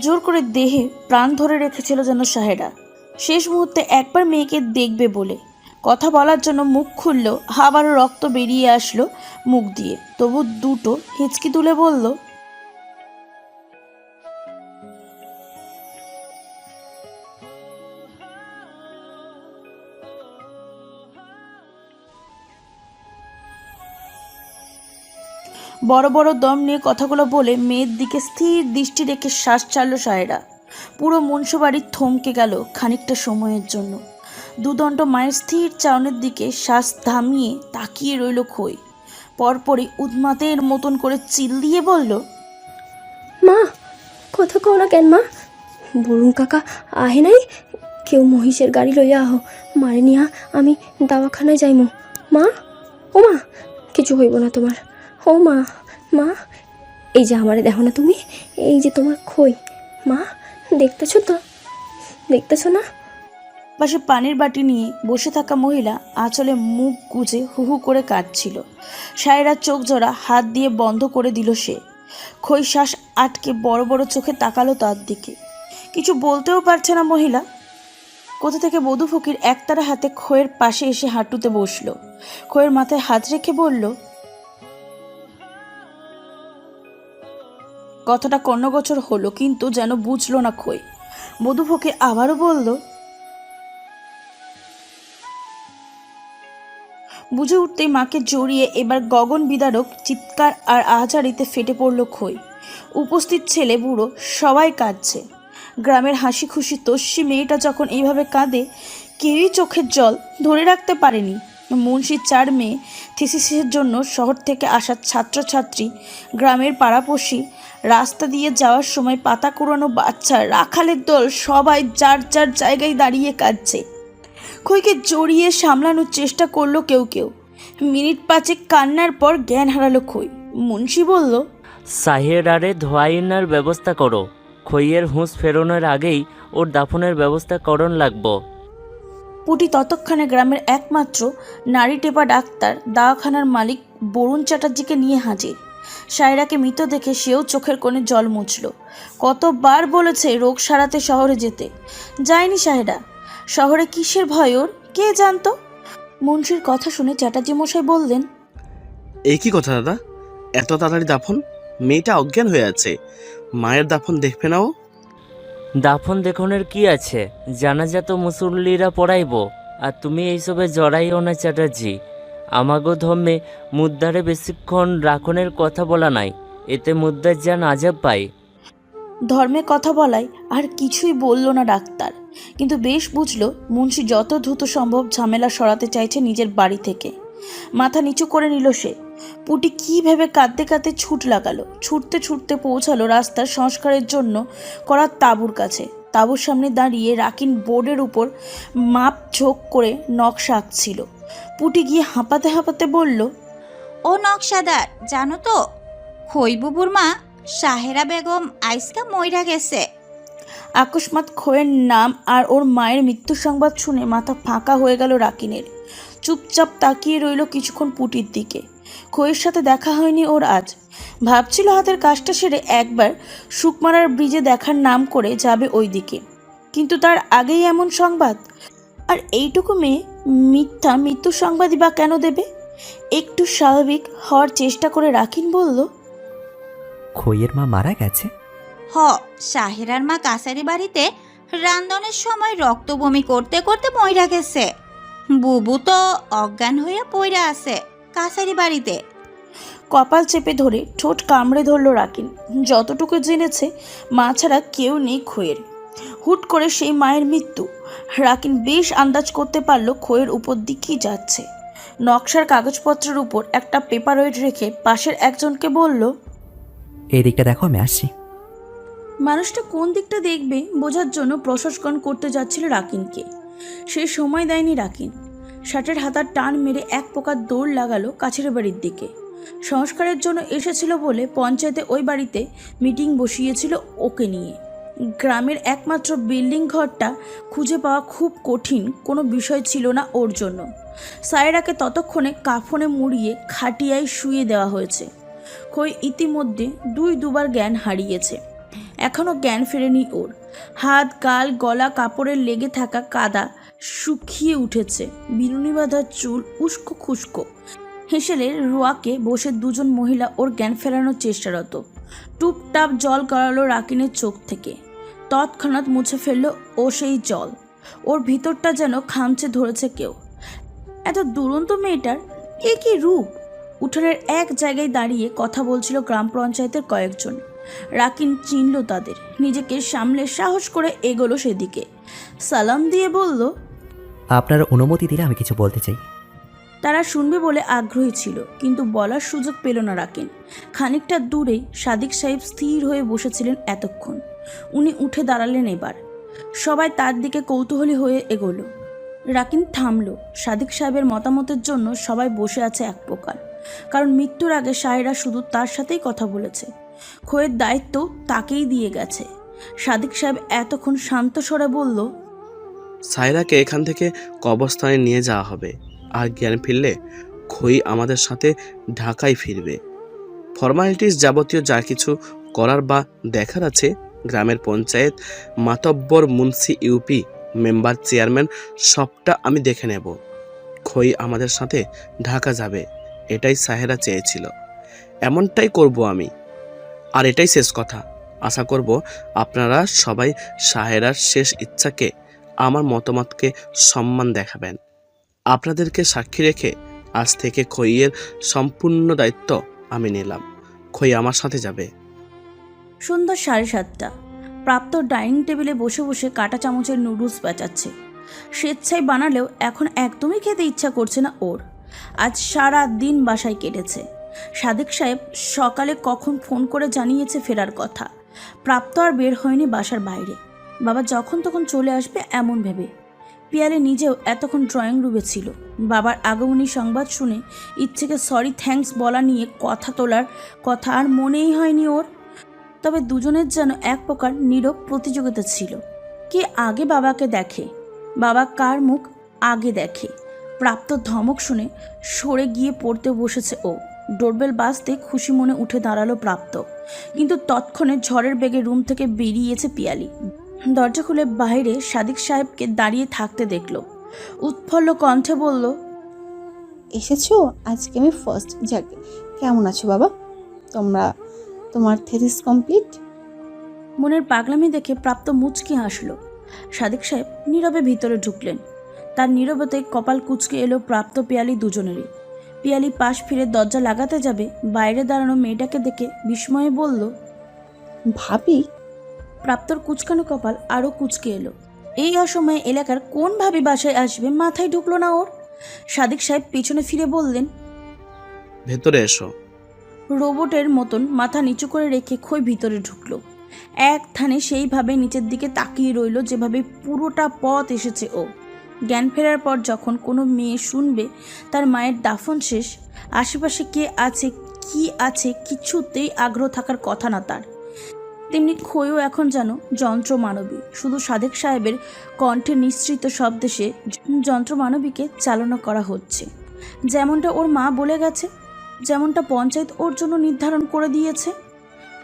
জোর করে দেহে প্রাণ ধরে রেখেছিল যেন সাহেরা। শেষ মুহূর্তে একবার মেয়েকে দেখবে বলে কথা বলার জন্য মুখ খুলল, আবারও রক্ত বেরিয়ে আসলো মুখ দিয়ে। তবু দুটো হিচকি তুলে বলল, বড় বড় দম নিয়ে কথাগুলো বলে মেয়ের দিকে স্থির দৃষ্টি রেখে শ্বাস ছাড়ল সায়রা। পুরো মুন্সবাড়ি থমকে গেল খানিকটা সময়ের জন্য। দুদণ্ড মায়ের স্থির চাউনের দিকে শ্বাস থামিয়ে তাকিয়ে রইল খই। পরপরই উন্মাদের মতন করে চিল্লিয়ে বলল, মা! কথা কও না কেন মা? বরুণ কাকা আহে নাই? কেউ মহিষের গাড়ি লইয়া আহ, মারে নিয়া আমি দাওয়াখানায় যাইমু। মা! ও মা! কিছু হইব না তোমার। ও মা! মা! এই যে আমারে দেখো না তুমি, এই যে তোমার খই। মা, দেখতেছো তো? দেখতেছো না? পাশে পানির বাটি নিয়ে বসে থাকা মহিলা আঁচলে মুখ গুজে হু হু করে কাঁদছিল। সায়রার চোখ জোড়া হাত দিয়ে বন্ধ করে দিল সে। খই শ্বাস আটকে বড় বড় চোখে তাকালো তার দিকে। কিছু বলতেও পারছে না মহিলা। কোথা থেকে বধূ ফকির একতারা হাতে খইয়ের পাশে এসে হাঁটুতে বসলো। খইয়ের মাথায় হাত রেখে বলল, কথাটা কর্ণগোচর হলো, কিন্তু যেন বুঝলো না খই। বধূ ফকির আবারও বলল, বুঝে উঠতেই মাকে জড়িয়ে এবার গগন বিদারক চিৎকার আর আহাজারিতে ফেটে পড়ল খই। উপস্থিত ছেলে বুড়ো সবাই কাঁদছে। গ্রামের হাসি খুশি তস্যি মেয়েটা যখন এইভাবে কাঁদে, কেউই চোখের জল ধরে রাখতে পারেনি। মুন্সির 4 মেয়ে, থিসিসের জন্য শহর থেকে আসা ছাত্রছাত্রী, গ্রামের পাড়াপড়শি, রাস্তা দিয়ে যাওয়ার সময় পাতা কুড়ানো বাচ্চা, রাখালের দল সবাই যার যার জায়গায় দাঁড়িয়ে কাঁদছে। খইকে জড়িয়ে সামলানোর চেষ্টা করলো কেউ কেউ। মিনিট 5 কান্নার পর জ্ঞান হারালো খই। মুন্সি বলল, সাহেরারে ধোয়াইনার ব্যবস্থা করো। খইয়ের হুঁশ ফেরানোর আগেই ওর দাফনের ব্যবস্থা করণ লাগবো। পুটি ততক্ষণে গ্রামের একমাত্র নারী টেপা ডাক্তার, দাওয়াখানার মালিক বরুণ চ্যাটার্জিকে নিয়ে হাজির। সায়রাকে মৃত দেখে সেও চোখের কোণে জল মুছল। কতবার বলেছে রোগ সারাতে শহরে যেতে, যায়নি সায়রা। শহরে কিসের ভয় ওর, কে জানতো? মুন্সির কথা শুনে চ্যাটার্জি মশাই বললেন, এই কি কথা দাদা, এত তাড়াতাড়ি দাফন? মেয়েটা অজ্ঞান হয়ে আছে, মায়ের দাফন দেখবে না ও? দাফন দেখনের কি আছে, জানাজা তো মুসল্লিরা পড়াইব। আর তুমি এইসবে জড়াইও না চ্যাটার্জি। আমাগো ধর্মে মুদ্দারে বেশিক্ষণ রাখনের কথা বলা নাই, এতে মুদ্দার যান আজাব পাই। ধর্মে কথা বলায় আর কিছুই বলল না ডাক্তার। কিন্তু বেশ বুঝলো মুন্সি যত দ্রুত সম্ভব ঝামেলা সরাতে চাইছে নিজের বাড়ি থেকে। মাথা নিচু করে নিল সে। পুটি কী ভেবে কাঁদতে কাঁদতে ছুট লাগালো। ছুটতে ছুটতে পৌঁছালো রাস্তার সংস্কারের জন্য করা তাঁবুর কাছে। তাঁবুর সামনে দাঁড়িয়ে রাকিন বোর্ডের উপর মাপ ঝোঁক করে নকশা আঁকছিল। পুটি গিয়ে হাঁপাতে হাঁপাতে বলল, ও নকশাদার, জানো তো খইবুবুর মা সাহেরা বেগম আইসকা মইরা গেছে। আকস্মাৎ খোয়ের নাম আর ওর মায়ের মৃত্যু সংবাদ শুনে মাথা ফাঁকা হয়ে গেল রাকিনের। চুপচাপ তাকিয়ে রইল কিছুক্ষণ পুটির দিকে। খোয়ের সাথে দেখা হয়নি ওর আজ। ভাবছিল হাতের কাজটা সেরে একবার সুকমারার ব্রিজে দেখার নাম করে যাবে ওই দিকে, কিন্তু তার আগেই এমন সংবাদ। আর এইটুকু মেয়ে মিথ্যা মৃত্যু সংবাদই বা কেন দেবে? একটু স্বাভাবিক হওয়ার চেষ্টা করে রাকিন বলল, খইয়ের মা মারা গেছে? হ, সাহেরার মা কাছারি বাড়িতে রান্ধনের সময় রক্ত বমি করতে করতে মইরা গেছে। বুবু তো অজ্ঞান হয়ে পইরা আছে কাছারি বাড়িতে। কপাল চেপে ধরে ঠোঁট কামড়ে ধরল রাকিন। যতটুকু জেনেছে মা ছাড়া কেউ নেই খোয়ের। হুট করে সেই মায়ের মৃত্যু। রাকিন বেশ আন্দাজ করতে পারল খোয়ের উপর দিকেই যাচ্ছে। নকশার কাগজপত্রের উপর একটা পেপার ওয়েট রেখে পাশের একজনকে বলল, এই দিকটা দেখো, আমি আসছি। মানুষটা কোন দিকটা দেখবে বোঝার জন্য প্রশংসন করতে যাচ্ছিল রাকিনকে। সে সময় দেয়নি রাকিন। শার্টের হাতার টান মেরে এক প্রকার দৌড় লাগালো কাছের বাড়ির দিকে। সংস্কারের জন্য এসেছিল বলে পঞ্চায়েতে ওই বাড়িতে মিটিং বসিয়েছিল ওকে নিয়ে। গ্রামের একমাত্র বিল্ডিং ঘরটা খুঁজে পাওয়া খুব কঠিন কোনো বিষয় ছিল না ওর জন্য। সায়রাকে ততক্ষণে কাফনে মুড়িয়ে খাটিয়ায় শুয়ে দেওয়া হয়েছে। খই ইতিমধ্যে দুবার জ্ঞান হারিয়েছে। এখনও জ্ঞান ফেরেনি ওর। হাত, গাল, গলা কাপড়ের লেগে থাকা কাদা শুকিয়ে উঠেছে। বিনুনি বাঁধা চুল উস্কো খুস্কো। হেসেলের রোয়াকে বসে দুজন মহিলা ওর জ্ঞান ফেরানোর চেষ্টারত। টুপটাপ জল গড়ালো রাকিনের চোখ থেকে। তৎক্ষণাৎ মুছে ফেলল ও সেই জল। ওর ভিতরটা যেন খামচে ধরেছে কেউ। এত দুরন্ত মেয়েটার এ কি রূপ! উঠোনের এক জায়গায় দাঁড়িয়ে কথা বলছিল গ্রাম পঞ্চায়েতের কয়েকজন। রাকিন চিনল তাদের। নিজেকে সামলে সাহস করে এগোলো সেদিকে। সালাম দিয়ে বলল, আপনার অনুমতি দিলে আমি কিছু বলতে চাই। তারা শুনবে বলে আগ্রহী ছিল, কিন্তু বলার সুযোগ পেল না রাকিন। খানিকটা দূরেই সাদিক সাহেব স্থির হয়ে বসেছিলেন এতক্ষণ। উনি উঠে দাঁড়ালেন এবার। সবাই তার দিকে কৌতূহলী হয়ে এগোলো। রাকিন থামল। সাদিক সাহেবের মতামতের জন্য সবাই বসে আছে এক প্রকার। কারণ মৃত্যুর আগে সাহেরা শুধু তার সাথেই কথা বলেছে। খোয়ের দায়িত্ব তাকেই দিয়ে গেছে। সাদিক সাহেব এতক্ষণ শান্ত স্বরে বলল, সায়রাকে এখান থেকে কবরস্থানে নিয়ে যাওয়া হবে। আর জ্ঞান ফিরলে খই আমাদের সাথে ঢাকায় ফিরবে। ফর্মালিটিস যাবতীয় যা কিছু করার বা দেখার আছে গ্রামের পঞ্চায়েত, মাতব্বর, মুন্সি, ইউপি মেম্বার, চেয়ারম্যান সবটা আমি দেখে নেব। খই আমাদের সাথে ঢাকা যাবে, এটাই সাহেরা চেয়েছিল। এমনটাই করব আমি। আর এটাই শেষ কথা। আশা করব আপনারা সবাই সাহেরার শেষ ইচ্ছাকে, আমার মতামতকে সম্মান দেখাবেন। আপনাদেরকে সাক্ষী রেখে আজ থেকে খইয়ের সম্পূর্ণ দায়িত্ব আমি নিলাম। খই আমার সাথে যাবে। সন্ধ্যা 7:30। প্রাপ্ত ডাইনিং টেবিলে বসে বসে কাঁটা চামচের নুডলস বেচাচ্ছে। স্বেচ্ছায় বানালেও এখন একদমই খেতে ইচ্ছা করছে না ওর। আজ সারা দিন বাসায় কেটেছে। সাদিক সাহেব সকালে কখন ফোন করে জানিয়েছে ফেরার কথা। প্রাপ্ত আর বের হয়নি বাসার বাইরে। বাবা যখন তখন চলে আসবে এমন ভেবে। পিয়ালে নিজেও এতক্ষণ ড্রয়িং রুমে ছিল। বাবার আগমনী সংবাদ শুনে ইচ্ছেকে সরি থ্যাঙ্কস বলা নিয়ে কথা তোলার কথা আর মনেই হয়নি ওর। তবে দুজনের যেন এক প্রকার নীরব প্রতিযোগিতা ছিল। কে আগে বাবাকে দেখে, বাবা কার মুখ আগে দেখে। প্রাপ্ত ধমক শুনে সরে গিয়ে পড়তে বসেছে ও। ডোরবেল বাজতে খুশি মনে উঠে দাঁড়ালো প্রাপ্ত, কিন্তু তৎক্ষণে ঝড়ের বেগে রুম থেকে বেরিয়েছে পিয়ালি। দরজা খুলে বাইরে সাদিক সাহেবকে দাঁড়িয়ে থাকতে দেখলো। উৎফুল্ল কণ্ঠে বলল, এসেছো? আজকে আমি ফার্স্ট। যাক, কেমন আছো বাবা? তোমার থিসিস কমপ্লিট? মনের পাগলামি দেখে প্রাপ্ত মুচকি হাসলো। সাদিক সাহেব নীরবে ভিতরে ঢুকলেন। তার নীরবতায় কপাল কুঁচকে এলো প্রাপ্ত পিয়ালি দুজনেরই। পিয়ালি পাশ ফিরে দরজা লাগাতে যাবে, বাইরে দাঁড়ানো মেয়েটাকে দেখে বিস্ময়ে বলল, ভাবি? প্রাপ্তর কুচকানো কপাল আরও কুচকে এলো। এই অসময়ে এলাকার কোনভাবে বাসায় আসবে মাথায় ঢুকলো না ওর। সাদিক সাহেব পিছনে ফিরে বললেন, ভেতরে এসো। রোবটের মতন মাথা নিচু করে রেখে খই ভিতরে ঢুকলো। এক থানে সেইভাবে নিচের দিকে তাকিয়ে রইল যেভাবে পুরোটা পথ এসেছে ও। জ্ঞান ফেরার পর যখন কোনো মেয়ে শুনবে তার মায়ের দাফন শেষ, আশেপাশে কে আছে কি আছে কিছুতেই আগ্রহ থাকার কথা না তার। তেমনি খইও এখন যেন যন্ত্র মানবী। শুধু সাদেক সাহেবের কণ্ঠে নিঃসৃত শব্দে সে যন্ত্র মানবীকে চালনা করা হচ্ছে, যেমনটা ওর মা বলে গেছে, যেমনটা পঞ্চায়েত ওর জন্য নির্ধারণ করে দিয়েছে।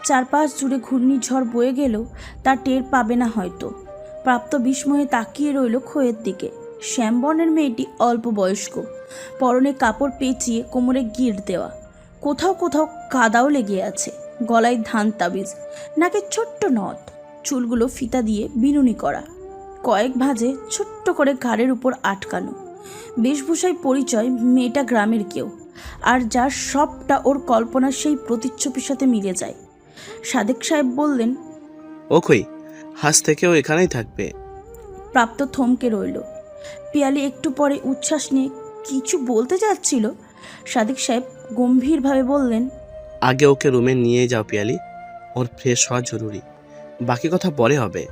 চারপাশ জুড়ে ঘূর্ণিঝড় বয়ে গেলেও তা টের পাবে না হয়তো। প্রাপ্ত বিস্ময়ে তাকিয়ে রইল খইয়ের দিকে। শ্যামবর্ণের মেয়েটি অল্প বয়স্ক, পরনে কাপড় পেঁচিয়ে কোমরে গিঁট দেওয়া, কোথাও কোথাও কাদাও লেগে আছে, গলায় ধান তাবিজ, নাকে ছোট্ট নথ, চুলগুলো ফিতা দিয়ে বিনুনি করা, কয়েক ভাঁজে ছোট্ট করে ঘাড়ের উপর আটকানো। বেশভূষায় পরিচয় মেয়েটা গ্রামের কেউ, আর যার সবটা ওর কল্পনা সেই প্রতিচ্ছবির সাথে মিলে যায়। সাদেক সাহেব বললেন, ও খই, হাস থেকেও এখানেই থাকবে। প্রাপ্ত থমকে রইল। পিয়ালি একটু পরে উচ্ছ্বাস নিয়ে কিছু বলতে যাচ্ছিল। সাদেক সাহেব গম্ভীরভাবে বললেন, আগে ওকে রুমে নিয়ে যাও পিয়ালি, ওর ফ্রেশ হওয়া জরুরি, বাকি কথা পরে হবে।